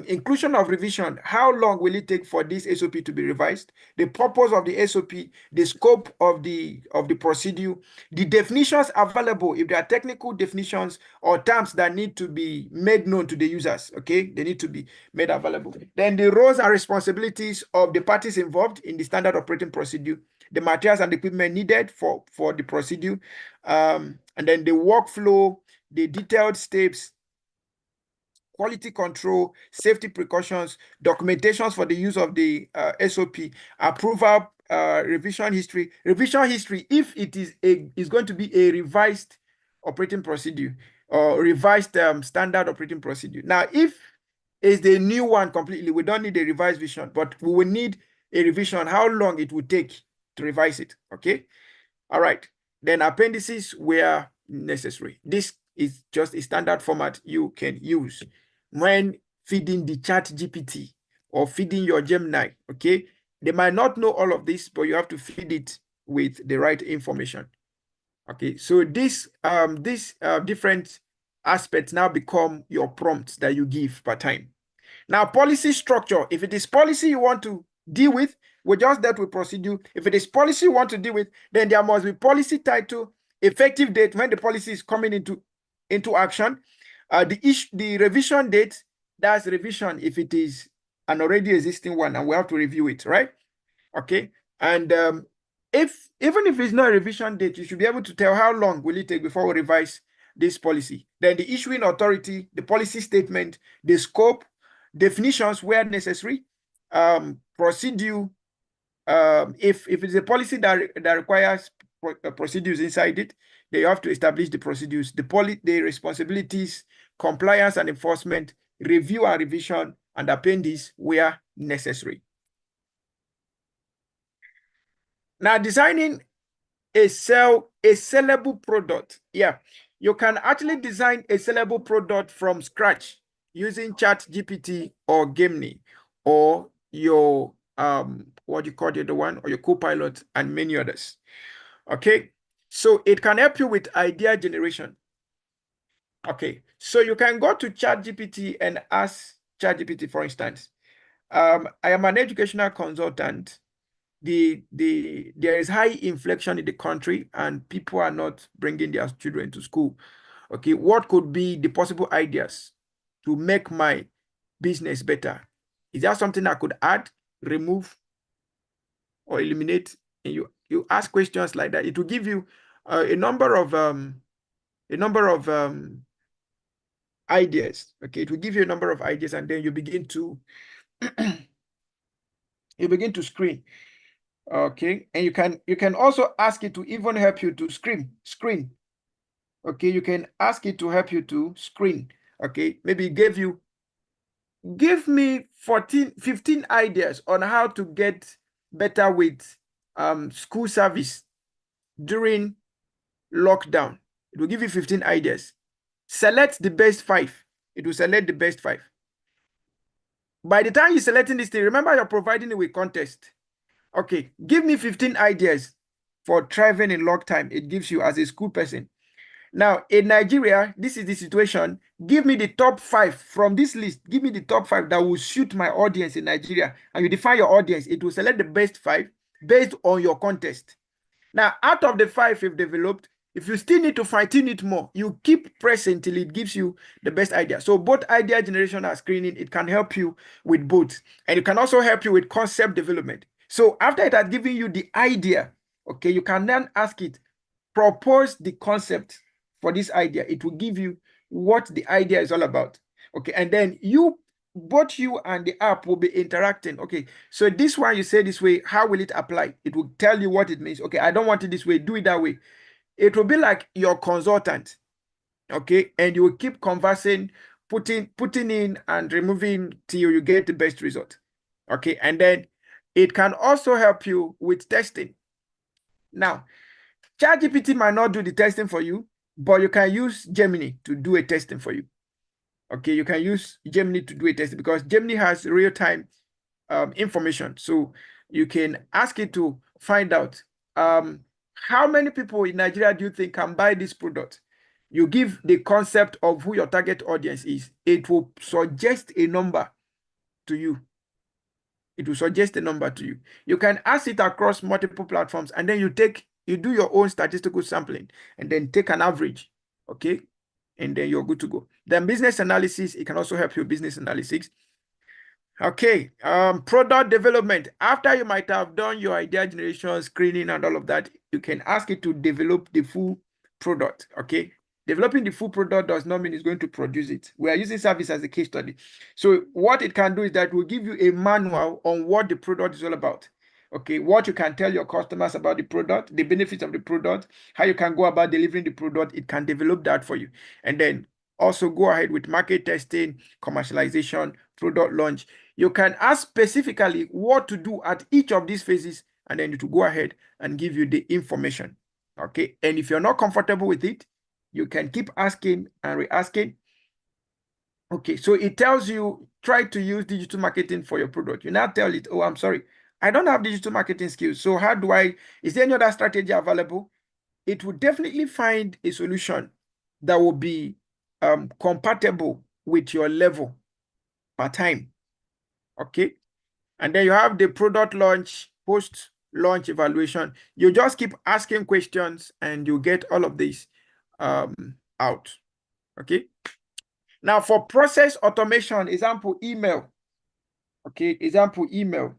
Inclusion of revision. How long will it take for this SOP to be revised? The purpose of the SOP, the scope of the procedure, the definitions available, if there are technical definitions or terms that need to be made known to the users, okay, they need to be made available. Then the roles and responsibilities of the parties involved in the standard operating procedure, the materials and equipment needed for the procedure, and then the workflow, the detailed steps, quality control, safety precautions, documentations for the use of the SOP, approval, revision history. Revision history, if it is going to be a revised operating procedure or revised standard operating procedure. Now, if it's the new one completely, we don't need a revised vision, but we will need a revision, how long it would take to revise it, okay? All right. Then appendices where necessary. This is just a standard format you can use when feeding the chat GPT or feeding your Gemini, okay? They might not know all of this, but you have to feed it with the right information. Okay, so these different aspects now become your prompts that you give per time. Now, policy structure. If it is policy you want to deal with, we just dealt with procedure. If it is policy you want to deal with, then there must be policy title, effective date when the policy is coming into action, the revision date. That's revision if it is an already existing one, and we have to review it, right? Okay, and even if it's not a revision date, you should be able to tell how long will it take before we revise this policy. Then the issuing authority, the policy statement, the scope, definitions where necessary, procedure. If it's a policy that requires procedures inside it, they have to establish the procedures, the responsibilities, compliance and enforcement, review and revision, and appendix where necessary. Now, designing a sellable product. Yeah, you can actually design a sellable product from scratch using ChatGPT or Gemini or your what you call the other one, or your Copilot and many others. Okay, so it can help you with idea generation. Okay, so you can go to ChatGPT and ask ChatGPT, for instance, I am an educational consultant. There is high inflation in the country and people are not bringing their children to school. Okay, what could be the possible ideas to make my business better? Is there something I could add, remove, or eliminate? And you ask questions like that. It will give you a number of ideas. Okay, it will give you a number of ideas, and then you begin to screen. Okay, and you can also ask it to even help you to screen. Okay, you can ask it to help you to screen. Okay, maybe give me 15 ideas on how to get better with school service during lockdown. It will give you 15 ideas. Select the best 5. It will select the best 5. By the time you're selecting this thing, remember you're providing it with context. Okay, give me 15 ideas for thriving in lockdown. It gives you as a school person. Now, in Nigeria, this is the situation. Give me the top 5 from this list. Give me the top 5 that will suit my audience in Nigeria. And you define your audience. It will select the best 5 based on your context. Now, out of the 5 you've developed, if you still need to fine-tune it more, you keep pressing till it gives you the best idea. So both idea generation and screening, it can help you with both. And it can also help you with concept development. So after it has given you the idea, okay, you can then ask it, propose the concept for this idea. It will give you what the idea is all about. Okay, and then both you and the app will be interacting. Okay, so this one you say this way, how will it apply? It will tell you what it means. Okay, I don't want it this way, do it that way. It will be like your consultant. Okay, and you will keep conversing, putting in and removing till you get the best result. Okay, and then it can also help you with testing. Now, ChatGPT might not do the testing for you, but you can use Gemini to do a testing for you. Okay, you can use Gemini to do a testing because Gemini has real-time information. So you can ask it to find out how many people in Nigeria do you think can buy this product? You give the concept of who your target audience is. It will suggest a number to you. It will suggest a number to you. You can ask it across multiple platforms, and then you do your own statistical sampling and then take an average. Okay. And then you're good to go. Then business analysis, it can also help you business analysis. Okay, product development. After you might have done your idea generation, screening, and all of that, you can ask it to develop the full product. Okay, developing the full product does not mean it's going to produce it. We are using service as a case study. So what it can do is that it will give you a manual on what the product is all about. Okay, what you can tell your customers about the product, the benefits of the product, how you can go about delivering the product. It can develop that for you. And then also go ahead with market testing, commercialization, product launch. You can ask specifically what to do at each of these phases, and then it will go ahead and give you the information. Okay. And if you're not comfortable with it, you can keep asking and re-asking. Okay. So it tells you, try to use digital marketing for your product. You now tell it, oh, I'm sorry, I don't have digital marketing skills. So how do is there any other strategy available? It will definitely find a solution that will be compatible with your level per time. Okay. And then you have the product launch, post-launch evaluation. You just keep asking questions and you get all of this out. Okay. Now for process automation, example, email. Okay, example, email.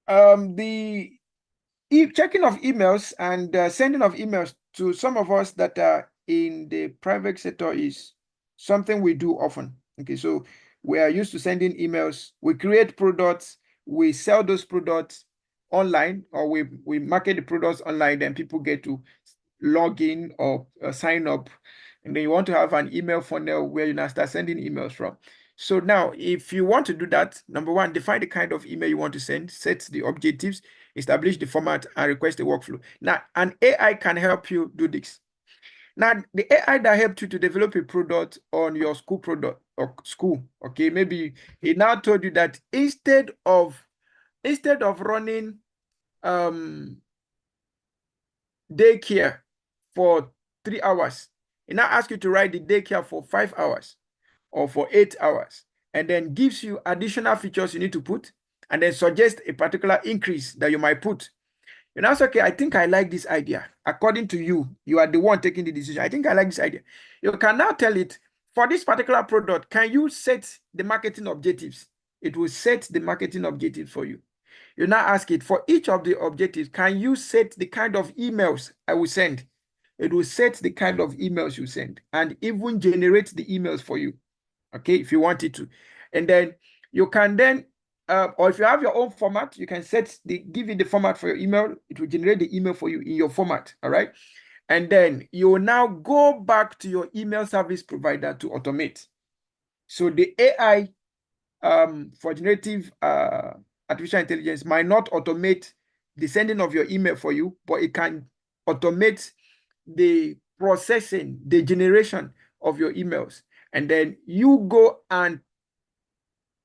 The checking of emails and sending of emails to some of us that are in the private sector is something we do often. Okay, so we are used to sending emails. We create products, we sell those products online, or we market the products online, then people get to log in or sign up. And then you want to have an email funnel where you now start sending emails from. So now, if you want to do that, number one, define the kind of email you want to send, set the objectives, establish the format, and request the workflow. Now, an AI can help you do this. Now, the AI that helped you to develop a product on your school product or school, okay, maybe it now told you that instead of running daycare for 3 hours, it now asks you to write the daycare for 5 hours or for 8 hours, and then gives you additional features you need to put, and then suggest a particular increase that you might put. You know, okay, I think I like this idea. According to you, you are the one taking the decision. I think I like this idea. You can now tell it, for this particular product, can you set the marketing objectives? It will set the marketing objectives for you. You now ask it, for each of the objectives, can you set the kind of emails I will send? It will set the kind of emails you send and even generate the emails for you. Okay, if you want it to. And then you can then, or if you have your own format, you can give it the format for your email. It will generate the email for you in your format. All right. And then you will now go back to your email service provider to automate. So the AI for generative artificial intelligence might not automate the sending of your email for you, but it can automate the processing, the generation of your emails. And then you go and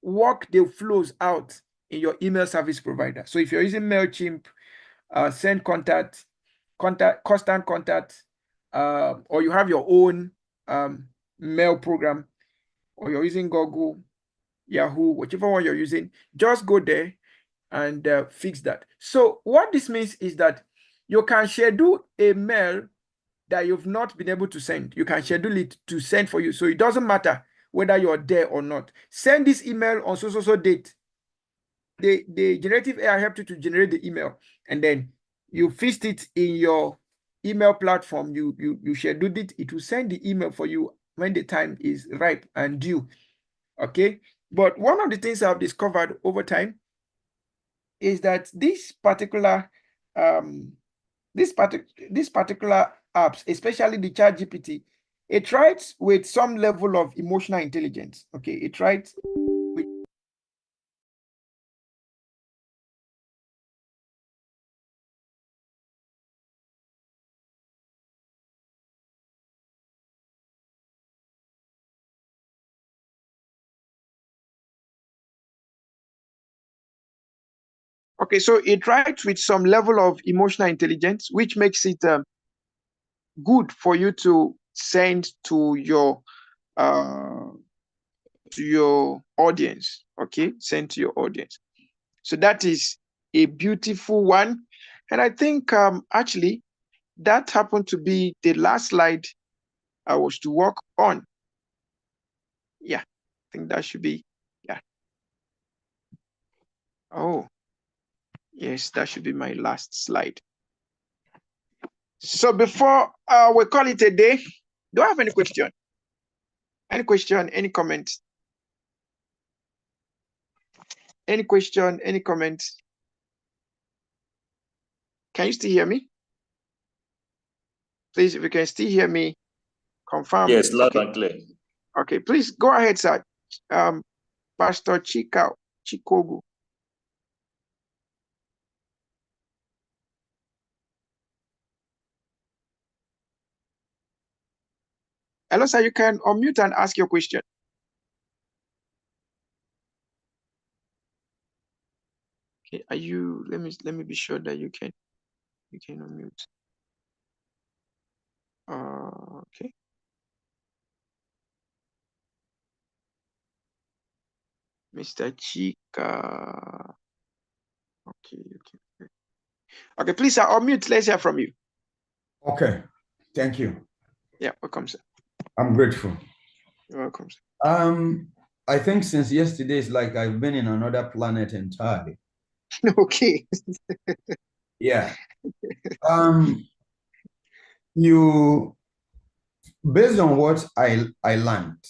work the flows out in your email service provider. So if you're using MailChimp, Send Contact, Constant Contact, or you have your own mail program, or you're using Google, Yahoo, whichever one you're using, just go there and fix that. So what this means is that you can schedule a mail that you've not been able to send. You can schedule it to send for you. So it doesn't matter whether you're there or not. Send this email on so date. The generative AI helped you to generate the email, and then you fixed it in your email platform. You scheduled it. It will send the email for you when the time is ripe and due. Okay. But one of the things I've discovered over time is that this particular apps, especially the ChatGPT, it writes with some level of emotional intelligence. Okay, it writes with okay, so it writes with some level of emotional intelligence, which makes it good for you to send to your audience. Okay, send to your audience. So that is a beautiful one. And I think actually that happened to be the last slide I was to work on. Yeah, I think that should be, yeah. Oh, yes, that should be my last slide. So before we call it a day, do I have any question? Any question, any comment? Any question, any comment? Can you still hear me? Please, if you can still hear me, confirm. Yes, loud Okay. and clear. Okay, please go ahead, sir. Pastor Chikogu. Hello, sir. You can unmute and ask your question. Okay, are you? Let me be sure that you can unmute. Okay. Mr. Chika. Okay. Okay, please, sir, unmute. Let's hear from you. Okay, thank you. Yeah, welcome, sir. I'm grateful. You're welcome, sir. I think since yesterday, it's like I've been in another planet entirely. Okay. Yeah. You, based on what I learned,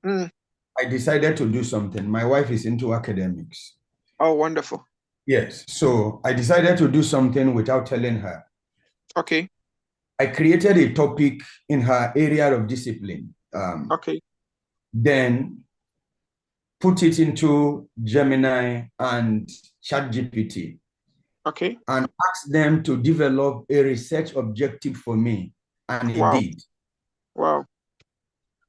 I decided to do something. My wife is into academics. Oh, wonderful. Yes. So I decided to do something without telling her. Okay. I created a topic in her area of discipline. Okay. Then put it into Gemini and ChatGPT. Okay. And asked them to develop a research objective for me, and it did. Wow.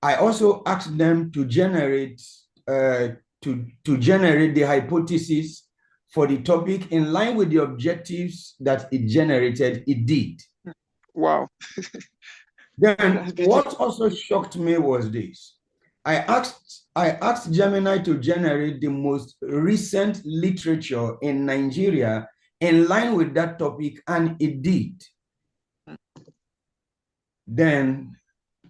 I also asked them to generate generate the hypothesis for the topic in line with the objectives that it generated. It did. Wow. Then what also shocked me was this. I asked Gemini to generate the most recent literature in Nigeria in line with that topic, and it did. Then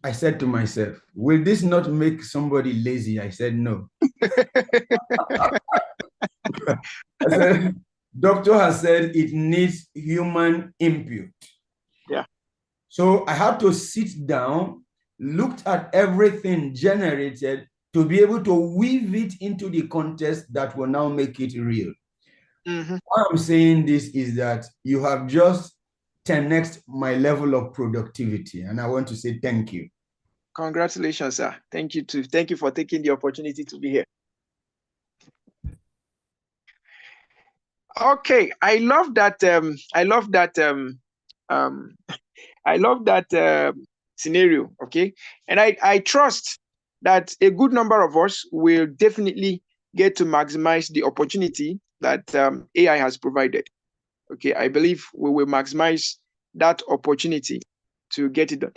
I said to myself, will this not make somebody lazy? I said, no. I said, doctor has said it needs human input. Yeah. So I had to sit down, looked at everything generated to be able to weave it into the context that will now make it real. Why I'm saying this is that you have just 10x my level of productivity, and I want to say thank you. Congratulations, sir. Thank you too. Thank you for taking the opportunity to be here. Okay, I love that. I love that scenario. Okay, and I trust that a good number of us will definitely get to maximize the opportunity that AI has provided. Okay, I believe we will maximize that opportunity to get it done.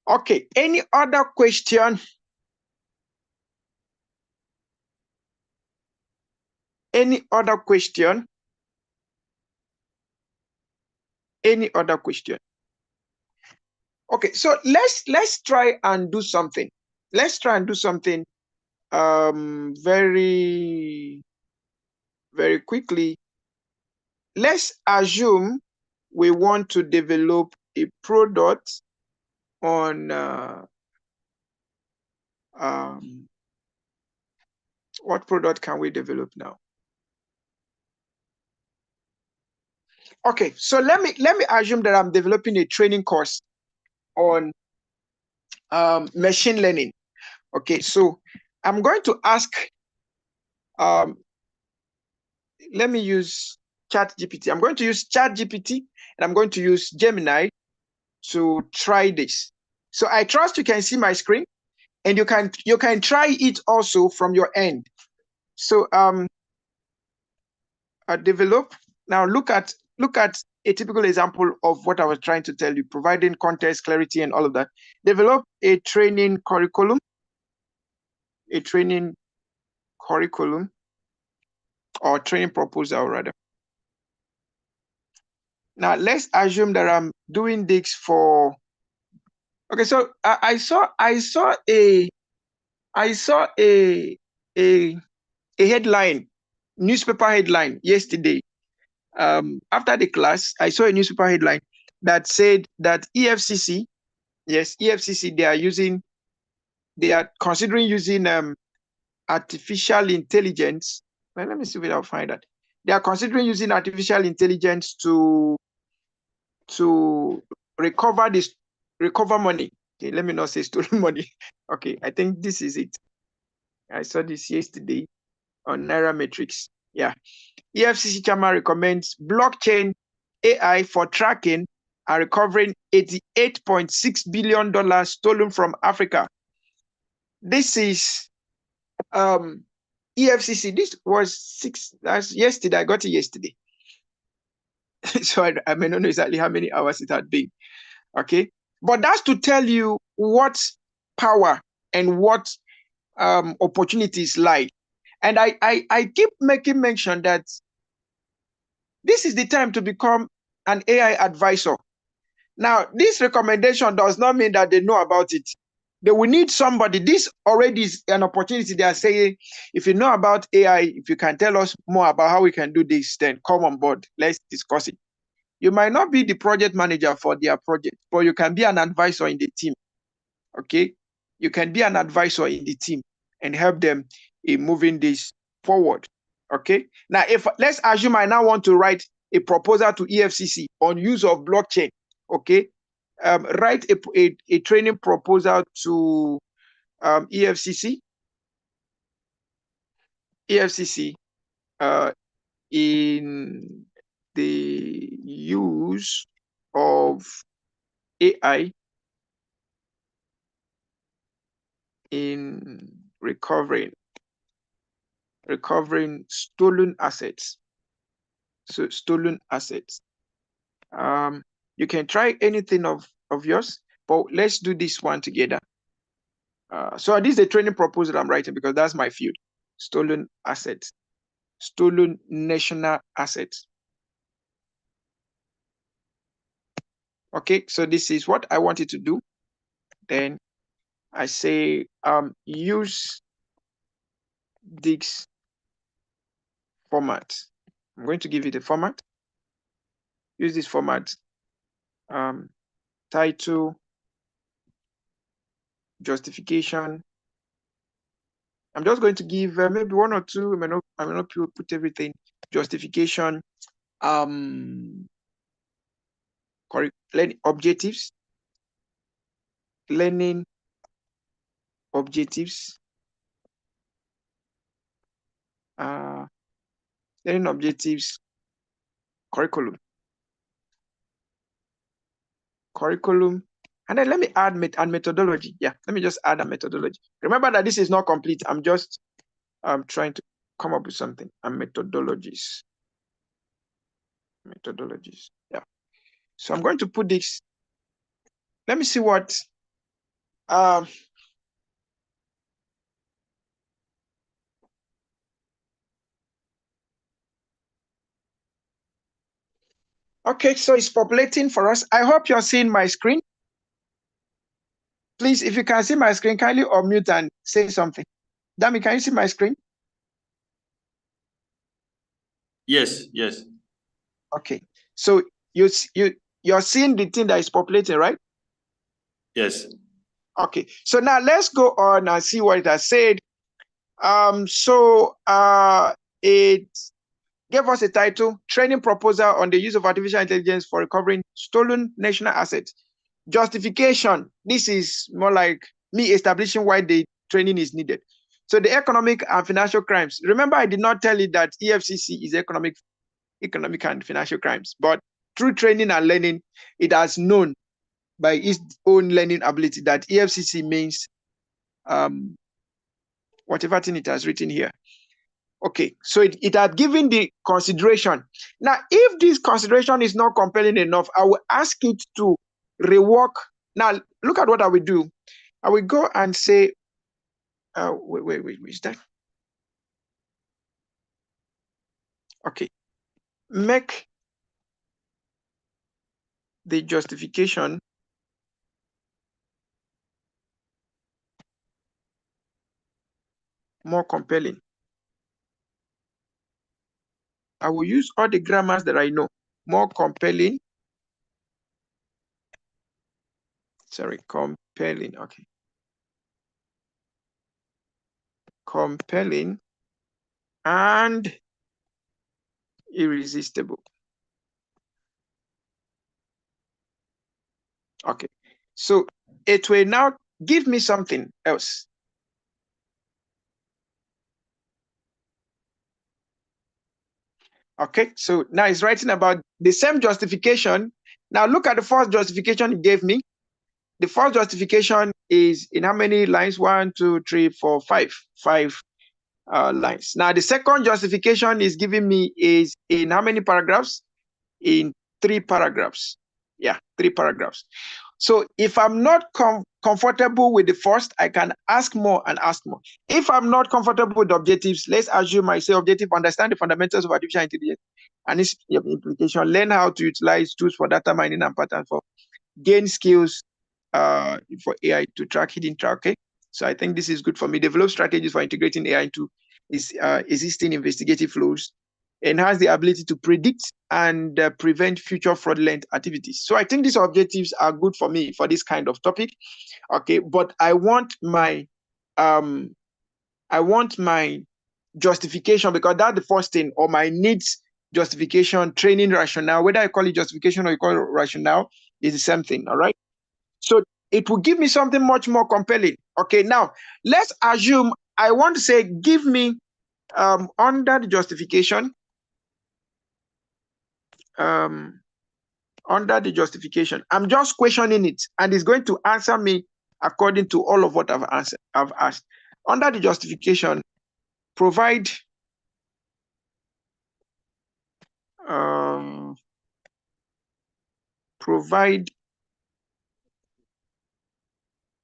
Okay, any other question? Any other question? Any other question? Okay, so let's try and do something. Let's try and do something very quickly. Let's assume we want to develop a product on what product can we develop now? Okay, so let me assume that I'm developing a training course on machine learning. Okay, so I'm going to ask let me use ChatGPT. I'm going to use ChatGPT and I'm going to use Gemini to try this. So I trust you can see my screen and you can try it also from your end. So develop. Now look at a typical example of what I was trying to tell you, providing context, clarity, and all of that. Develop a training curriculum, or training proposal rather. Now let's assume that I'm doing this for. Okay, so I saw a headline, newspaper headline yesterday. After the class, I saw a newspaper headline that said that EFCC, yes, EFCC, they are considering using artificial intelligence. Well, let me see if I'll find that. They are considering using artificial intelligence to recover money. Okay, let me not say stolen money. Okay, I think this is it. I saw this yesterday on Nairametrics. Yeah. EFCC chairman recommends blockchain AI for tracking and recovering $88.6 billion stolen from Africa. This is EFCC. This was that's yesterday. I got it yesterday. So I may not know exactly how many hours it had been. Okay. But that's to tell you what power and what opportunities lie. And I keep making mention that this is the time to become an AI advisor. Now, this recommendation does not mean that they know about it. They will need somebody. This already is an opportunity. They are saying, if you know about AI, if you can tell us more about how we can do this, then come on board. Let's discuss it. You might not be the project manager for their project, but you can be an advisor in the team. Okay? You can be an advisor in the team and help them in moving this forward. Okay? Now, if let's assume I now want to write a proposal to EFCC on use of blockchain. Okay? Write a training proposal to EFCC in the use of AI in recovering stolen assets. So stolen assets. You can try anything of yours, but let's do this one together. So this is a training proposal I'm writing because that's my field. Stolen assets. Stolen national assets. Okay, so this is what I wanted to do. Then I say use this format. I'm going to give it a format. Use this format. Title, justification. I'm just going to give maybe one or two. I may not put everything. Justification. Learning objectives. Learning objectives. Learning objectives. Curriculum. And then let me add methodology. Yeah, let me just add a methodology. Remember that this is not complete. I'm just trying to come up with something. And methodologies. Yeah. So I'm going to put this. Let me see what okay, so it's populating for us. I hope you're seeing my screen. Please, if you can see my screen, kindly unmute and say something. Dami, can you see my screen? Yes. Okay. So you're seeing the thing that is populating, right? Yes. Okay. So now let's go on and see what it has said. It gave us a title, Training Proposal on the Use of Artificial Intelligence for Recovering Stolen National Assets. Justification. This is more like me establishing why the training is needed. So the economic and financial crimes. Remember, I did not tell you that EFCC is economic and financial crimes, but through training and learning, it has known by its own learning ability that EFCC means whatever thing it has written here. Okay, so it had given the consideration. Now, if this consideration is not compelling enough, I will ask it to rework. Now, look at what I will do. I will go and say, wait, is that? Okay, make the justification more compelling. I will use all the grammars that I know. More compelling. Sorry, compelling. Okay. Compelling and irresistible. Okay. So it will now give me something else. Okay, so now it's writing about the same justification. Now look at the first justification it gave me. The first justification is in how many lines? 1, 2, 3, 4, 5. 5 lines. Now the second justification is giving me is in how many paragraphs? In 3 paragraphs. Yeah, 3 paragraphs. So if I'm not comfortable with the first, I can ask more and ask more. If I'm not comfortable with the objectives, let's assume I say objective, understand the fundamentals of artificial intelligence and its implication, learn how to utilize tools for data mining and pattern for gain skills for AI to track hidden track. Okay, so I think this is good for me. Develop strategies for integrating AI into existing investigative flows, enhance the ability to predict and prevent future fraudulent activities. So I think these objectives are good for me for this kind of topic. Okay, but I want my justification, because that's the first thing, or my needs justification, training rationale, whether I call it justification or you call it rationale, is the same thing. All right. So it will give me something much more compelling. Okay, now let's assume I want to say, give me under the justification, under the justification, I'm just questioning it, and it's going to answer me according to all of what I've asked. Under the justification, provide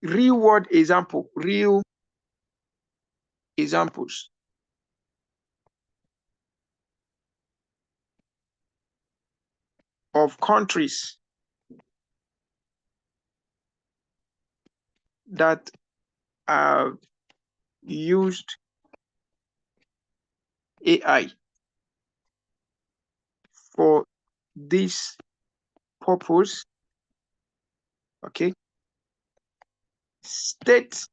real examples of countries that have used AI for this purpose. Okay, state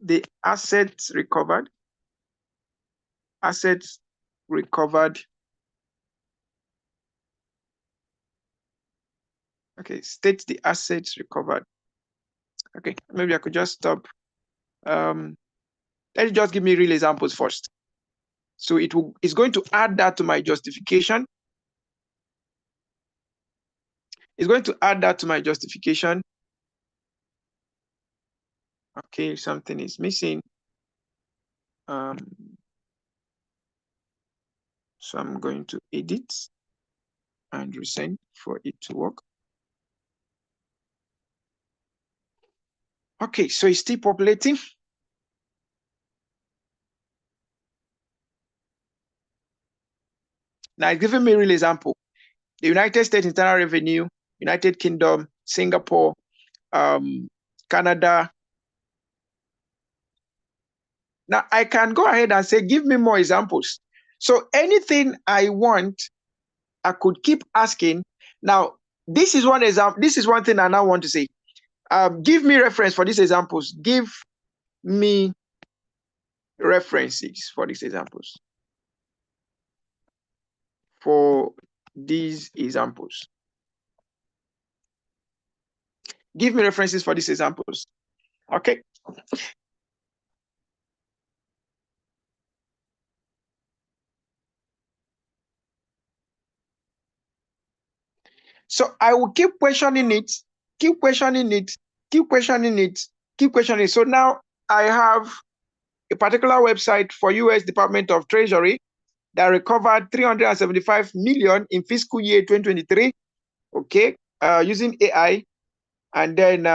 the assets recovered. Okay, state the assets recovered. Okay, maybe I could just stop. Let's just give me real examples first. So it's going to add that to my justification. It's going to add that to my justification. Okay, something is missing. So I'm going to edit and resend for it to work. Okay, so it's still populating. Now it's giving me a real example. The United States Internal Revenue, United Kingdom, Singapore, Canada. Now I can go ahead and say, give me more examples. So anything I want, I could keep asking. Now, this is one example. This is one thing I now want to say. Give me reference for these examples. Give me references for these examples. Give me references for these examples. Okay. So I will keep questioning it, keep questioning it, keep questioning it, keep questioning it. So now I have a particular website for US Department of Treasury that recovered 375 million in fiscal year 2023, okay, using AI. And then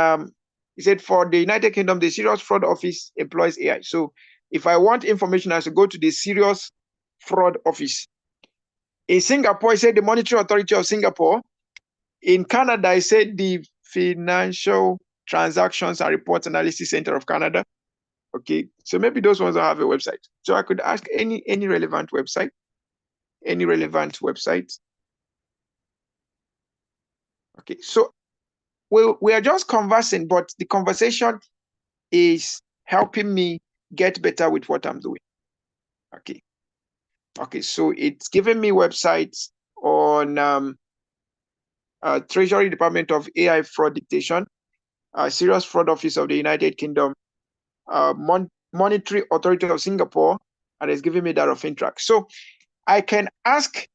he said for the United Kingdom, the Serious Fraud Office employs AI. So if I want information, I should go to the Serious Fraud Office. In Singapore, he said the Monetary Authority of Singapore. In Canada, I said the Financial Transactions and Reports Analysis Center of Canada. Okay, so maybe those ones don't have a website. So I could ask any relevant website, any relevant website. Okay, so we are just conversing, but the conversation is helping me get better with what I'm doing. Okay. Okay, so it's giving me websites on Treasury Department of AI Fraud Detection, Serious Fraud Office of the United Kingdom, Monetary Authority of Singapore, and it's giving me that of Intrac. So I can ask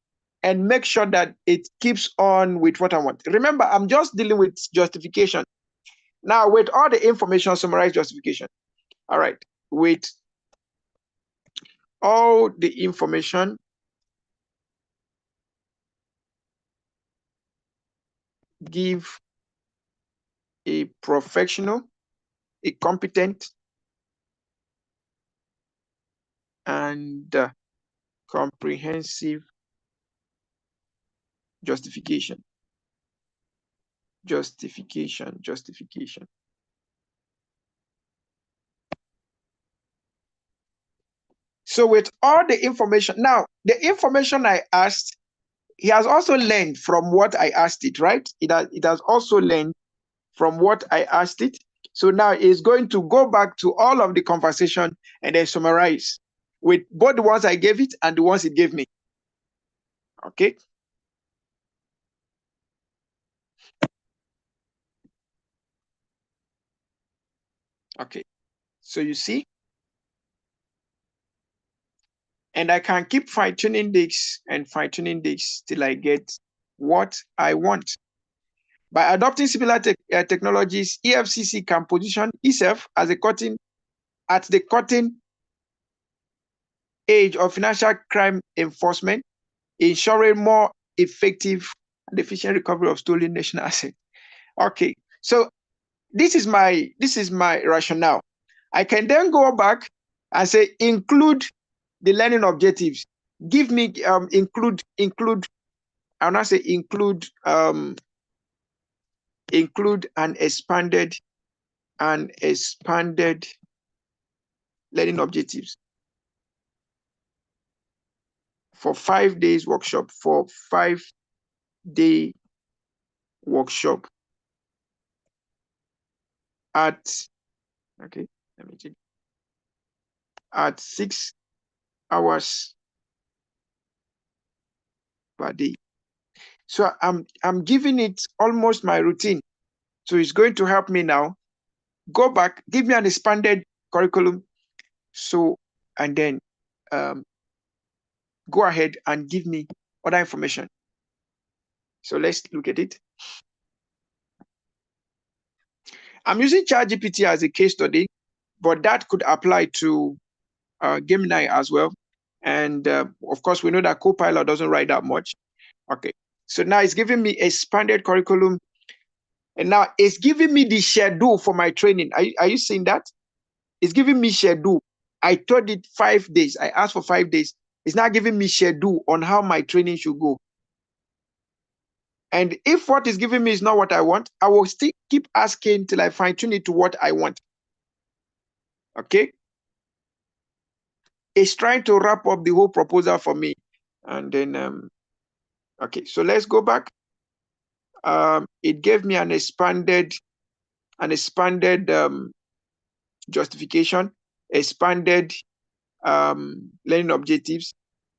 and make sure that it keeps on with what I want. Remember, I'm just dealing with justification. Now, with all the information, summarize justification. All right, with all the information, give a professional, a competent, and comprehensive justification. Justification. So with all the information, now the information I asked, he has also learned from what I asked it, right? It has also learned from what I asked it. So now it's going to go back to all of the conversation and then summarize with both the ones I gave it and the ones it gave me. Okay. Okay. So you see, and I can keep fine-tuning this and fine-tuning this till I get what I want. By adopting similar technologies, EFCC can position itself as at the cutting edge of financial crime enforcement, ensuring more effective and efficient recovery of stolen national assets. Okay, so this is my rationale. I can then go back and say include the learning objectives. Give me include. I'll not say include an expanded learning objectives for 5 days workshop, for 5-day workshop at, okay, let me check, at 6 hours per day. So I'm giving it almost my routine. So it's going to help me now. Go back, give me an expanded curriculum. So, and then go ahead and give me other information. So let's look at it. I'm using ChatGPT as a case study, but that could apply to Gemini as well. And of course, we know that Copilot doesn't write that much. Okay, so now it's giving me expanded curriculum. And now it's giving me the schedule for my training. Are you seeing that? It's giving me schedule. I told it 5 days. I asked for 5 days. It's now giving me schedule on how my training should go. And if what is giving me is not what I want, I will still keep asking till I fine-tune it to what I want. Okay? It's trying to wrap up the whole proposal for me. And then, okay, so let's go back. It gave me an expanded justification, expanded learning objectives.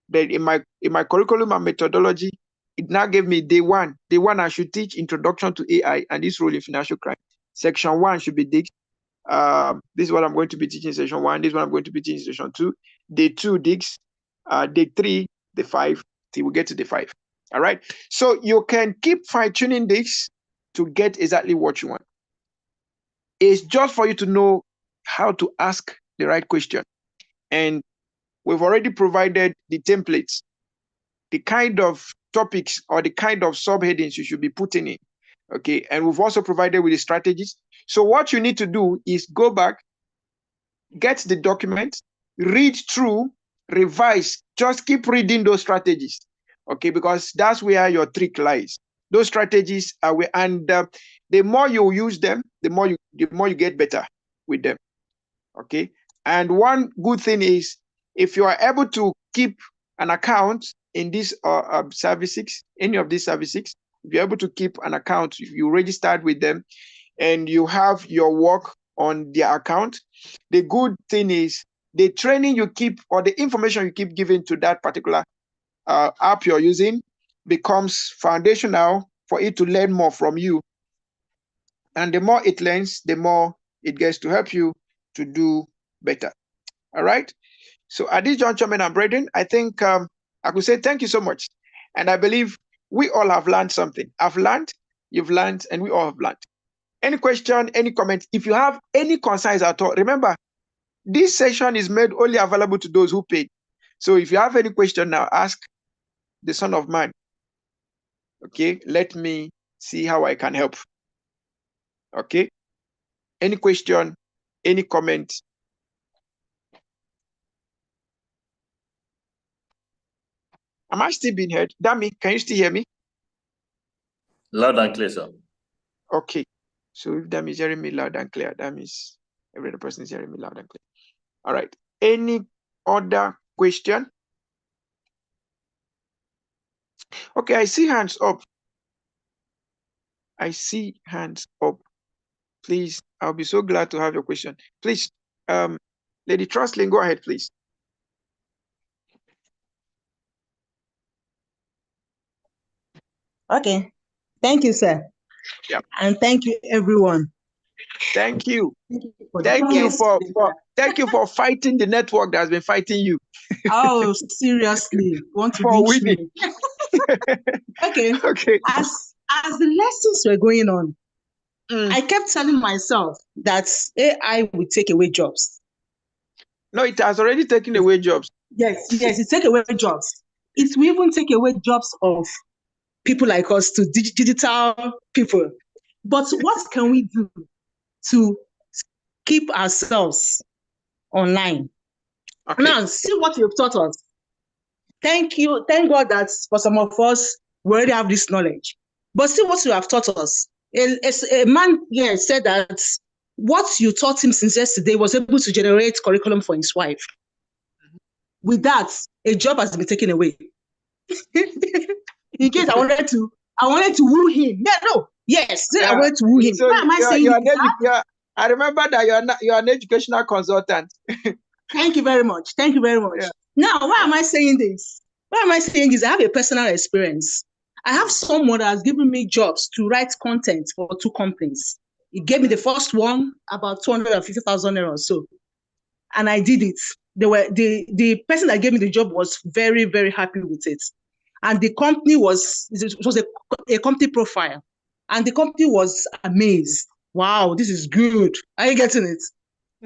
Then in my curriculum and methodology, it now gave me day one. Day one, I should teach introduction to AI and its role in financial crime. Section 1 should be digs. This is what I'm going to be teaching session 1. This is what I'm going to be teaching session 2. Day 2 digs. Day 3, day 5, till we get to day 5. All right. So you can keep fine-tuning this to get exactly what you want. It's just for you to know how to ask the right question. And we've already provided the templates, the kind of topics or the kind of subheadings you should be putting in. Okay, and we've also provided with the strategies. So what you need to do is go back, get the document, read through, revise, just keep reading those strategies. Okay, because that's where your trick lies. Those strategies are where, and the more you use them, the more you get better with them. Okay, and one good thing is if you are able to keep an account in these services, any of these services, if you're able to keep an account, if you registered with them and you have your work on their account, the good thing is the training you keep or the information you keep giving to that particular app you're using becomes foundational for it to learn more from you. And the more it learns, the more it gets to help you to do better. All right. So at this juncture, men and brethren, I think I could say thank you so much. And I believe we all have learned something. I've learned, you've learned, and we all have learned. Any question, any comment? If you have any concerns at all, remember, this session is made only available to those who paid. So if you have any question now, ask the Son of Man. Okay, let me see how I can help. Okay, any question, any comment? Am I still being heard? Dami, can you still hear me? Loud and clear, sir. Okay, so if Dami is hearing me loud and clear, that means every other person is hearing me loud and clear. All right, any other question? Okay, I see hands up. I see hands up. Please, I'll be so glad to have your question. Please, Lady Trustlin, go ahead, please. Okay. Thank you, sir. Yeah. And thank you, everyone. Thank you. Thank you for fighting the network that has been fighting you. Oh, seriously. Want to For reach winning. me? Okay. Okay. As the lessons were going on, I kept telling myself that AI will take away jobs. No, it has already taken away jobs. Yes, it take away jobs. It will even take away jobs of people like us, to digital people. But what can we do to keep ourselves online? Okay. Now, see what you've taught us. Thank you. Thank God that for some of us, we already have this knowledge. But see what you have taught us. A man here said that what you taught him since yesterday was able to generate curriculum for his wife. With that, a job has been taken away. In case I wanted to woo him. Yeah, no. Yes, I wanted to woo him. So why am I saying this? I remember that you're an educational consultant. Thank you very much. Thank you very much. Yeah. Now, why am I saying this? Why am I saying this? I have a personal experience. I have someone that has given me jobs to write content for 2 companies. He gave me the first one about 250,000 or so. And I did it. The person that gave me the job was very, very happy with it. And the company was a company profile. And the company was amazed. Wow, this is good. Are you getting it?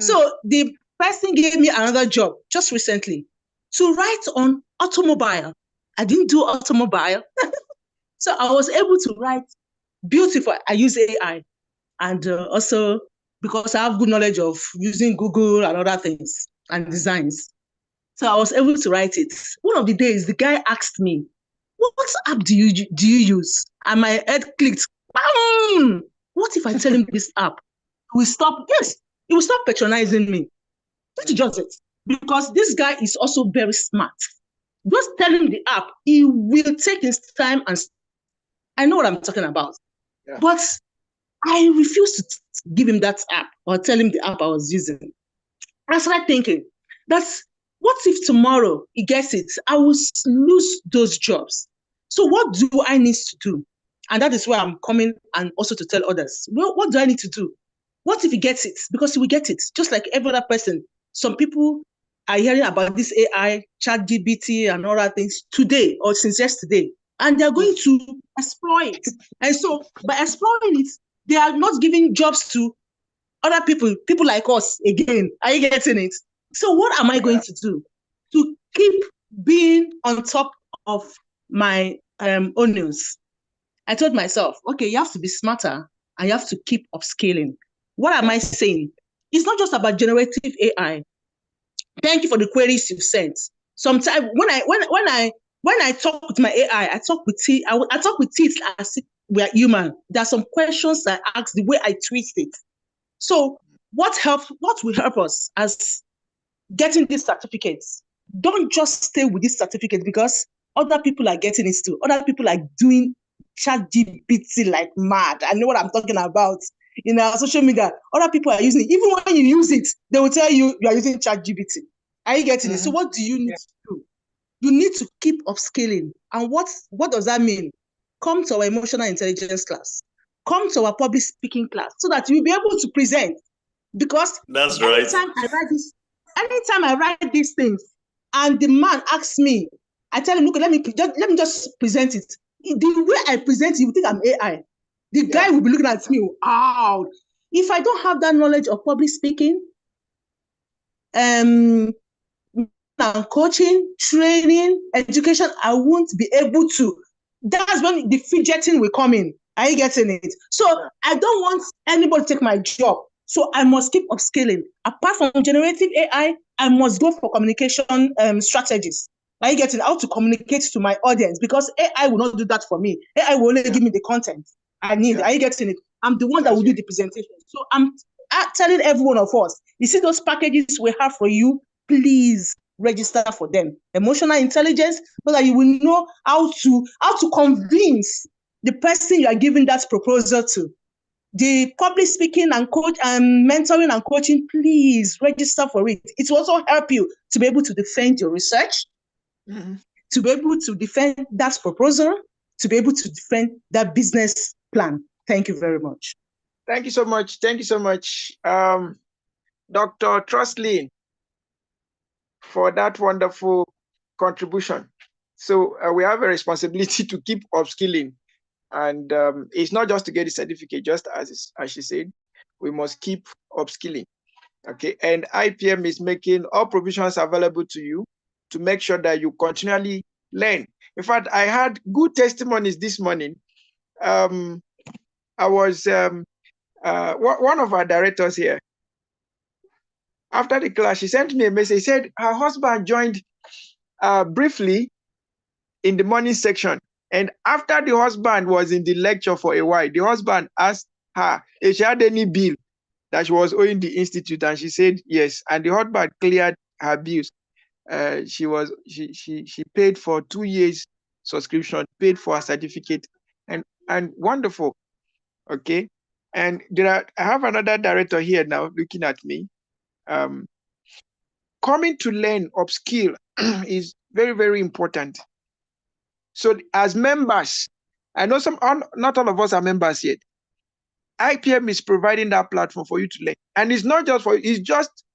So the person gave me another job just recently to write on automobile. I didn't do automobile. So I was able to write beautiful. I use AI. And also because I have good knowledge of using Google and other things and designs. So I was able to write it. One of the days, the guy asked me, what app do you use? And my head clicked. Bam! What if I tell him this app? He will stop patronizing me. That's just it. Because this guy is also very smart. Just tell him the app. He will take his time and I know what I'm talking about. Yeah. But I refused to give him that app or tell him the app I was using. I started thinking, what if tomorrow he gets it? I will lose those jobs. So what do I need to do? And that is where I'm coming and also to tell others. Well, what do I need to do? What if he gets it? Because he will get it, just like every other person. Some people are hearing about this AI, ChatGPT and all that things today or since yesterday. And they're going to exploit it. And so by exploring it, they are not giving jobs to other people like us again. Are you getting it? So what am I going to do to keep being on top of my own news? I told myself, okay, you have to be smarter and you have to keep upscaling. What am I saying? It's not just about generative AI. Thank you for the queries you've sent. Sometimes when I talk with my AI, I talk with it as if we are human. There are some questions I ask the way I twist it. So what will help us as getting these certificates? Don't just stay with this certificate because other people are getting it too. Other people are doing ChatGPT like mad. I know what I'm talking about. In our social media, other people are using it. Even when you use it, they will tell you you are using ChatGPT. Are you getting it? So what do you need to do? You need to keep upscaling. And what does that mean? Come to our emotional intelligence class. Come to our public speaking class so that you'll be able to present. Because that's right. Anytime I write these things and the man asks me, I tell him, look, let me just present it. The way I present it, you think I'm AI. The guy will be looking at me, wow. If I don't have that knowledge of public speaking, and coaching, training, education, I won't be able to. That's when the fidgeting will come in. Are you getting it? So I don't want anybody to take my job. So I must keep upscaling. Apart from generative AI, I must go for communication strategies. Are you getting how to communicate to my audience? Because AI will not do that for me. AI will only give me the content I need. Are you getting it? I'm the one that will do the presentation. So I'm telling every one of us, you see those packages we have for you, please register for them. Emotional intelligence, so that you will know how to convince the person you are giving that proposal to. The public speaking and coach and mentoring and coaching, please register for it. It will also help you to be able to defend your research, to be able to defend that proposal, to be able to defend that business plan. Thank you very much. Thank you so much. Thank you so much, Dr. Truslin, for that wonderful contribution. So we have a responsibility to keep upskilling. And it's not just to get the certificate, just as she said, we must keep upskilling. Okay, and IPM is making all provisions available to you to make sure that you continually learn. In fact, I had good testimonies this morning. I was one of our directors here. After the class, she sent me a message. She said her husband joined briefly in the morning section. And after the husband was in the lecture for a while, the husband asked her if she had any bill that she was owing the institute, and she said yes. And the husband cleared her bills. She paid for 2 years subscription, paid for a certificate, and wonderful. Okay, and I have another director here now looking at me. Coming to learn, upskill is very, very important. So as members, I know not all of us are members yet. IPM is providing that platform for you to learn. And it's not just it's just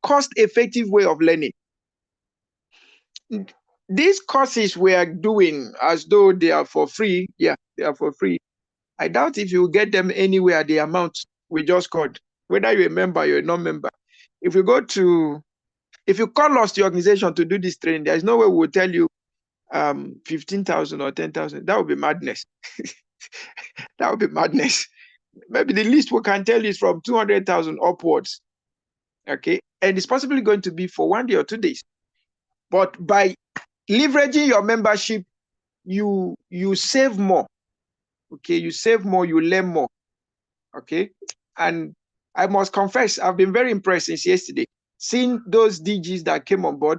cost-effective way of learning. These courses we are doing as though they are for free. Yeah, they are for free. I doubt if you get them anywhere the amount we just called, whether you're a member or you're a non-member. If you call us the organization to do this training, there's no way we will tell you 15,000 or 10,000. That would be madness. That would be madness. Maybe the least we can tell you is from 200,000 upwards. Okay, and it's possibly going to be for 1 day or 2 days. But by leveraging your membership, you save more. Okay, you save more, you learn more. Okay, and I must confess, I've been very impressed since yesterday, seeing those DGs that came on board.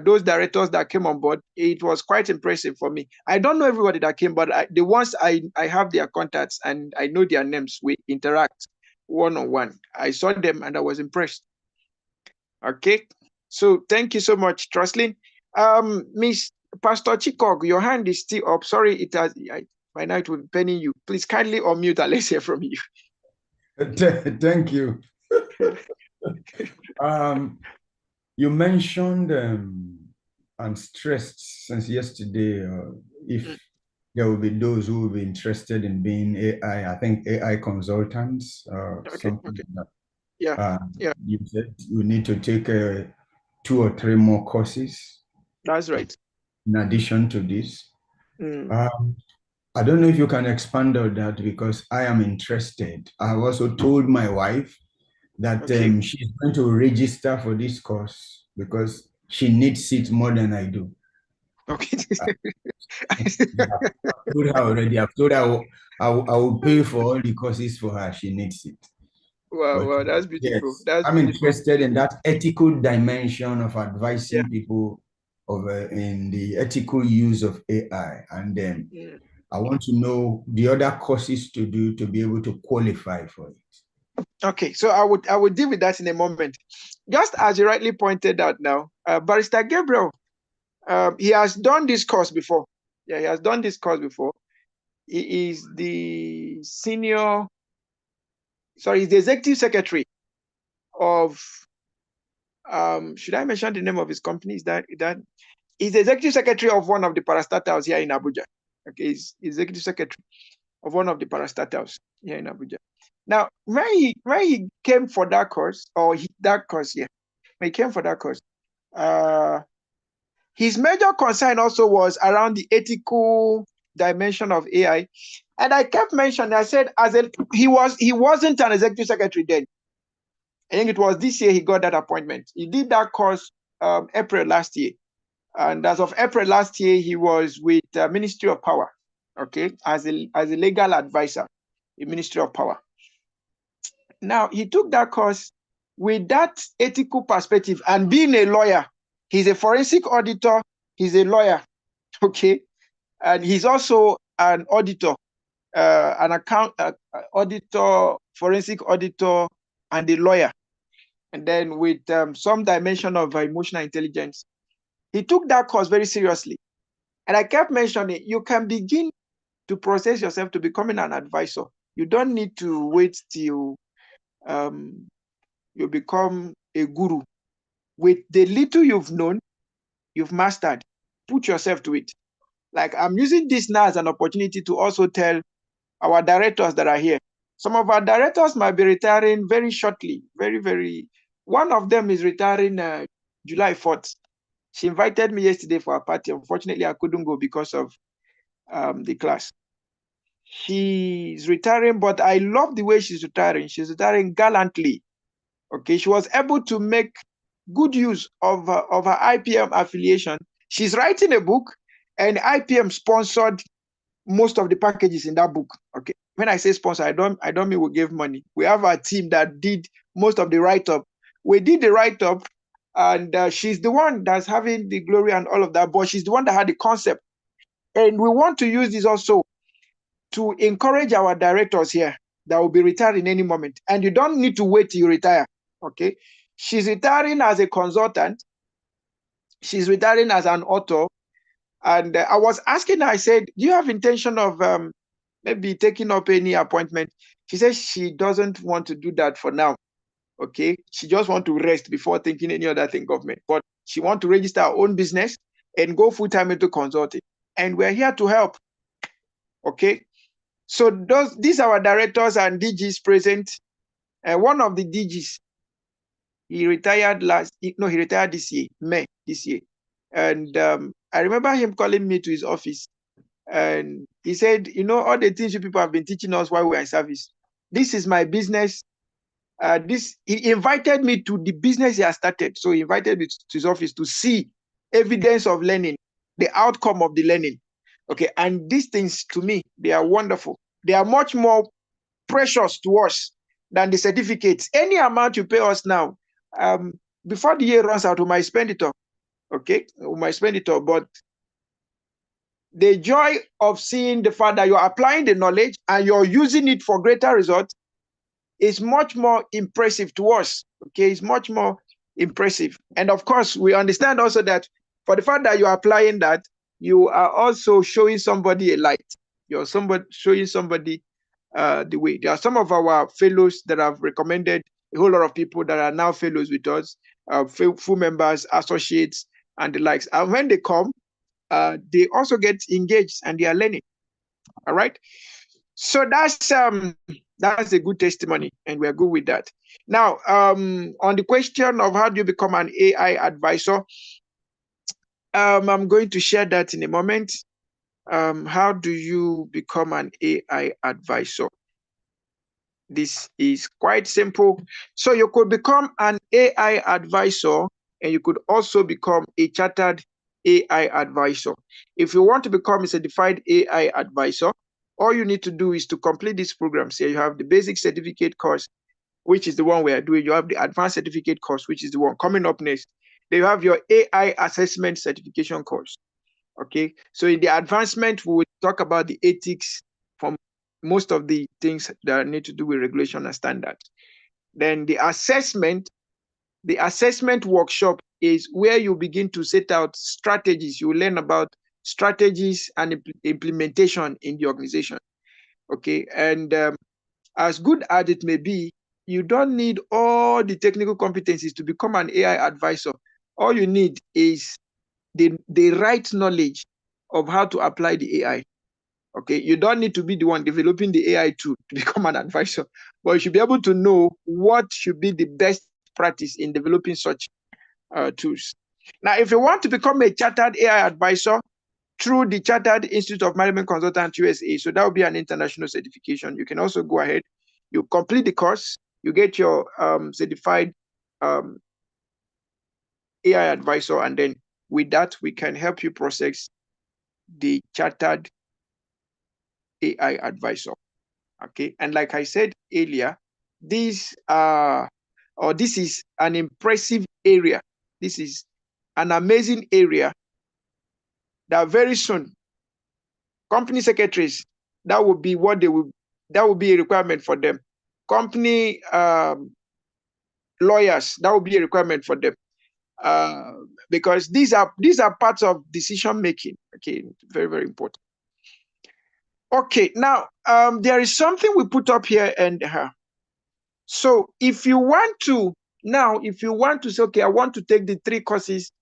Those directors that came on board, it was quite impressive for me. I don't know everybody that came, but the ones I have their contacts and I know their names. We interact one-on-one. I saw them and I was impressed. Okay, so thank you so much, Truslin. Miss Pastor Chikog, your hand is still up. Sorry, by now it will be penning you. Please kindly unmute and let's hear from you. Thank you. You mentioned and stressed since yesterday if there will be those who will be interested in being AI, I think AI consultants, something like that. Yeah. You said you need to take 2 or 3 more courses. That's right. In addition to this. Mm. I don't know if you can expand on that because I am interested. I have also told my wife that Okay. she's going to register for this course because she needs it more than I do. Okay. I've told her already. I've told her I will pay for all the courses for her. She needs it. But Wow, that's beautiful. yes, That's I'm beautiful. interested in that ethical dimension of advising Yeah. people in the ethical use of AI. And then Mm. I want to know the other courses to do to be able to qualify for it. Okay, so I would deal with that in a moment. Just as you rightly pointed out now, Barrister Gabriel, he has done this course before. Yeah, he has done this course before. He is the he's the executive secretary of, should I mention the name of his company? Is that he's the executive secretary of one of the parastatals here in Abuja. Okay, he's executive secretary of one of the parastatals here in Abuja. Now, when he came for that course, when he came for that course, his major concern also was around the ethical dimension of AI. And I kept mentioning, I said, he wasn't an executive secretary then. I think it was this year he got that appointment. He did that course April last year. And as of April last year, he was with the Ministry of Power, okay, as a legal advisor, the Ministry of Power. Now, he took that course with that ethical perspective, and being a lawyer, he's a forensic auditor, he's a lawyer, okay, and he's also an auditor, an account auditor, forensic auditor, and a lawyer, and then with some dimension of emotional intelligence. He took that course very seriously, and I kept mentioning, you can begin to process yourself to becoming an advisor. You don't need to wait till you become a guru. With the little you've known, you've mastered, put yourself to it. Like, I'm using this now as an opportunity to also tell our directors that are here. Some of our directors might be retiring very shortly, very, very. One of them is retiring July 4th. She invited me yesterday for a party. Unfortunately, I couldn't go because of the class. She's retiring, but I love the way she's retiring. She's retiring gallantly. Okay, she was able to make good use of her IPM affiliation. She's writing a book, and IPM sponsored most of the packages in that book. Okay, when I say sponsor, I don't mean we gave money. We have a team that did most of the write-up. We did the write-up, and she's the one that's having the glory and all of that, but she's the one that had the concept. And we want to use this also to encourage our directors here that will be retiring any moment. And you don't need to wait till you retire. Okay. She's retiring as a consultant. She's retiring as an author. And I was asking her, I said, do you have intention of maybe taking up any appointment? She says she doesn't want to do that for now. Okay. She just wants to rest before thinking any other thing government. But she wants to register her own business and go full-time into consulting. And we're here to help. Okay. So these are our directors and DGs present. One of the DGs, he retired he retired this year, May this year. And I remember him calling me to his office, and he said, all the things you people have been teaching us while we're in service. This is my business. He invited me to the business he has started. So he invited me to his office to see evidence of learning, the outcome of the learning. Okay, and these things, to me, they are wonderful. They are much more precious to us than the certificates. Any amount you pay us now, before the year runs out, we might spend it all. Okay, we might spend it all. But the joy of seeing the fact that you're applying the knowledge and you're using it for greater results is much more impressive to us. Okay, it's much more impressive. And of course, we understand also that for the fact that you're applying that, you are also showing somebody a light. You're showing somebody the way. There are some of our fellows that have recommended a whole lot of people that are now fellows with us, full members, associates, and the likes. And when they come, they also get engaged and they are learning. All right. So that's That's a good testimony, and we're good with that. Now, on the question of how do you become an AI advisor, I'm going to share that in a moment. How do you become an AI advisor? This is quite simple. So you could become an AI advisor, and you could also become a chartered AI advisor. If you want to become a certified AI advisor, all you need to do is to complete this program. So you have the basic certificate course, which is the one we are doing. You have the advanced certificate course, which is the one coming up next. Then you have your AI assessment certification course. Okay, so in the advancement, we will talk about the ethics from most of the things that need to do with regulation and standards. Then the assessment workshop is where you begin to set out strategies. You learn about strategies and implementation in the organization. Okay, and as good as it may be, you don't need all the technical competencies to become an AI advisor. All you need is the right knowledge of how to apply the AI. Okay, you don't need to be the one developing the AI tool to become an advisor, but you should be able to know what should be the best practice in developing such tools. Now, if you want to become a chartered AI advisor through the Chartered Institute of Management Consultants USA, so that will be an international certification. You can also go ahead, you complete the course, you get your certified AI advisor, and then with that, we can help you process the chartered AI advisor. Okay, and like I said earlier, this is an impressive area. This is an amazing area that very soon company secretaries, that would be what they will, that would be a requirement for them. Company lawyers, that would be a requirement for them. Because these are parts of decision making. Okay, very, very important. Okay, now there is something we put up here, and so if you want to say, okay, I want to take the 3 courses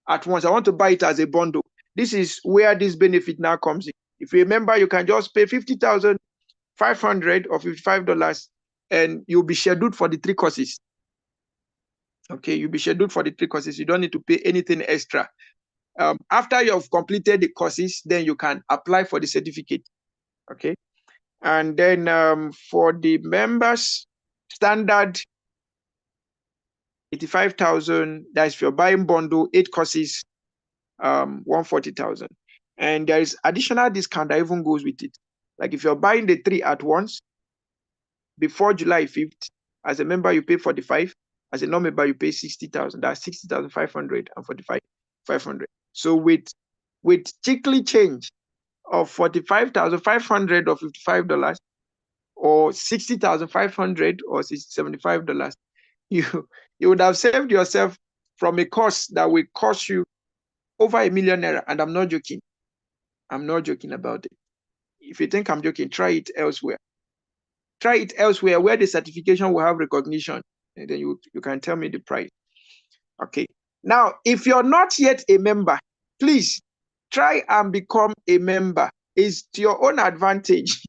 at once, I want to buy it as a bundle, this is where this benefit now comes in. If you remember, you can just pay $50,500 or $55, and you'll be scheduled for the 3 courses. Okay, you'll be scheduled for the 3 courses. You don't need to pay anything extra. After you have completed the courses, then you can apply for the certificate. Okay, and then for the members, standard 85,000. That's if you're buying bundle 8 courses, 140,000. And there is additional discount that even goes with it. Like if you're buying the 3 at once before July 5th, as a member you pay 45. As a non-member you pay 60,000. That's 60,500 and 45,500. So with chickly change of 45,500 or $55, or 60,500 or $75, you would have saved yourself from a course that will cost you over ₦1 million. And I'm not joking. I'm not joking about it. If you think I'm joking, try it elsewhere. Try it elsewhere where the certification will have recognition, and then you can tell me the price. Okay. Now, if you're not yet a member, please try and become a member. It's to your own advantage.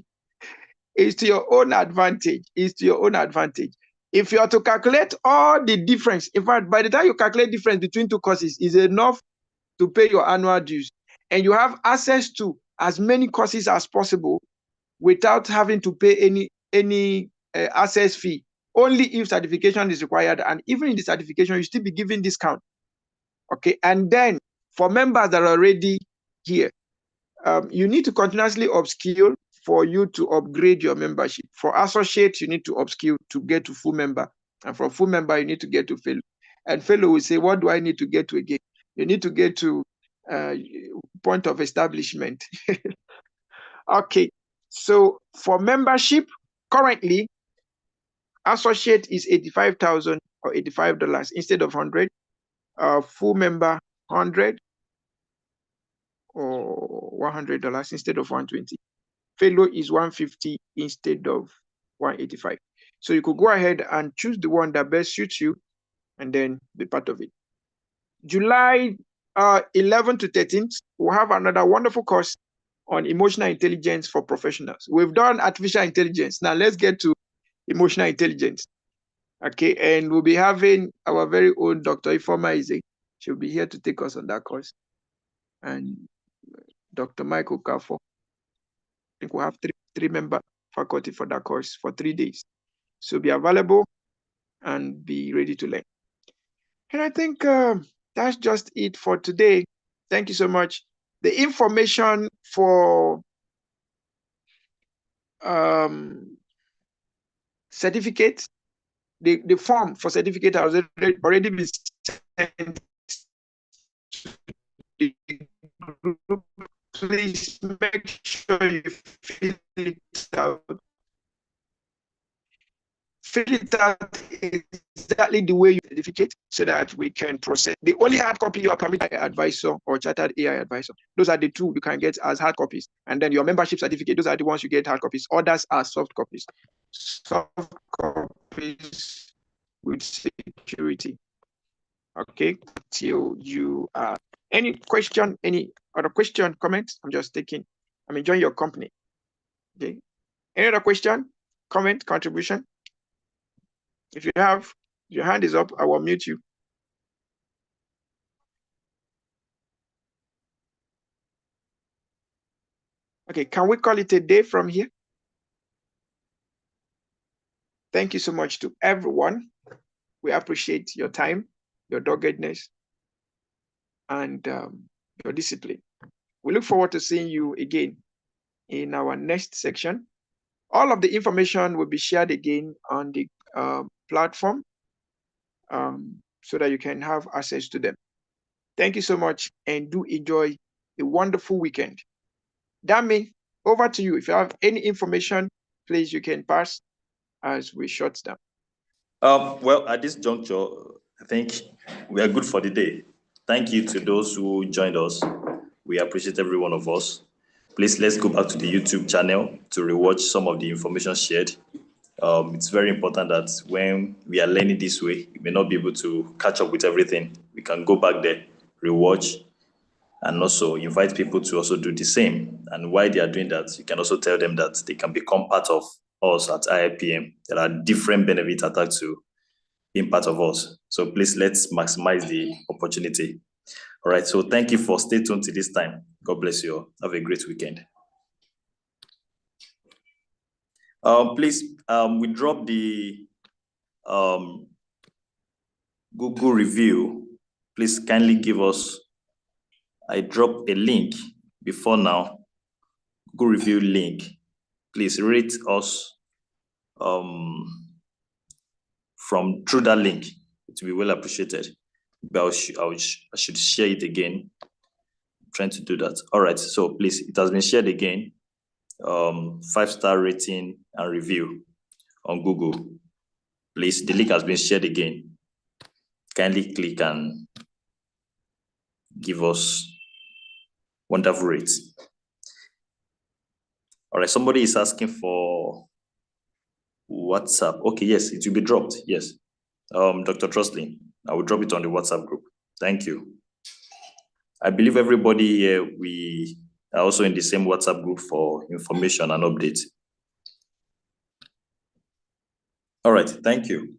It's to your own advantage. It's to your own advantage. If you are to calculate all the difference, in fact, by the time you calculate difference between 2 courses, is enough to pay your annual dues. And you have access to as many courses as possible without having to pay any access fee, only if certification is required. And even in the certification, you still be given discount. Okay, and then for members that are already here, you need to continuously upskill for you to upgrade your membership. For associate, you need to upskill to get to full member. And for full member, you need to get to fellow. And fellow will say, what do I need to get to again? You need to get to point of establishment. Okay, so for membership, currently, associate is 85,000 or $85 instead of 100. Full member 100 or $100 instead of 120. Fellow is 150 instead of 185. So you could go ahead and choose the one that best suits you and then be part of it. July 11 to 13th, we'll have another wonderful course on emotional intelligence for professionals. We've done artificial intelligence. Now let's get to emotional intelligence. Okay, and we'll be having our very own Dr. Ifoma Isaac. She'll be here to take us on that course. And Dr. Michael Kafo. I think we'll have three member faculty for that course for 3 days. So be available and be ready to learn. And I think that's just it for today. Thank you so much. The information for certificate, the form for certificate has already been sent to the group. Please make sure you fill it out. Fill it out exactly the way you certificate so that we can process. The only hard copy you are permitted by advisor or chartered AI advisor. Those are the two you can get as hard copies. And then your membership certificate, those are the ones you get hard copies. Others are soft copies. Soft copies with security. Okay, till you any question, any other question, comment? I'm enjoying your company. Okay. Any other question, comment, contribution? If you have, your hand is up, I will mute you. Okay, can we call it a day from here? Thank you so much to everyone. We appreciate your time, your doggedness, and your discipline. We look forward to seeing you again in our next section. All of the information will be shared again on the platform so that you can have access to them. Thank you so much and do enjoy a wonderful weekend. Dami, over to you. If you have any information, please, you can pass as we shut down. Well, at this juncture, I think we are good for the day. Thank you to those who joined us. We appreciate every one of us. Please, let's go back to the YouTube channel to rewatch some of the information shared. It's very important that when we are learning this way, we may not be able to catch up with everything. We can go back there, rewatch, and also invite people to also do the same. And while they are doing that, you can also tell them that they can become part of us at IIPM. There are different benefits attached to being part of us. So please, let's maximize the opportunity. All right, so thank you for staying tuned to this time. God bless you all. Have a great weekend. Please, we dropped the Google review. Please kindly give us, I dropped a link before now, Google review link. Please rate us from through that link. It will be well appreciated. But I should share it again. I'm trying to do that. All right, so please, it has been shared again. 5-star rating and review on Google. Please, the link has been shared again. Kindly click and give us wonderful rates. All right, somebody is asking for WhatsApp. Okay, yes, it will be dropped. Yes. Dr. Truslin, I will drop it on the WhatsApp group. Thank you. I believe everybody here, we are also in the same WhatsApp group for information and updates. All right, thank you.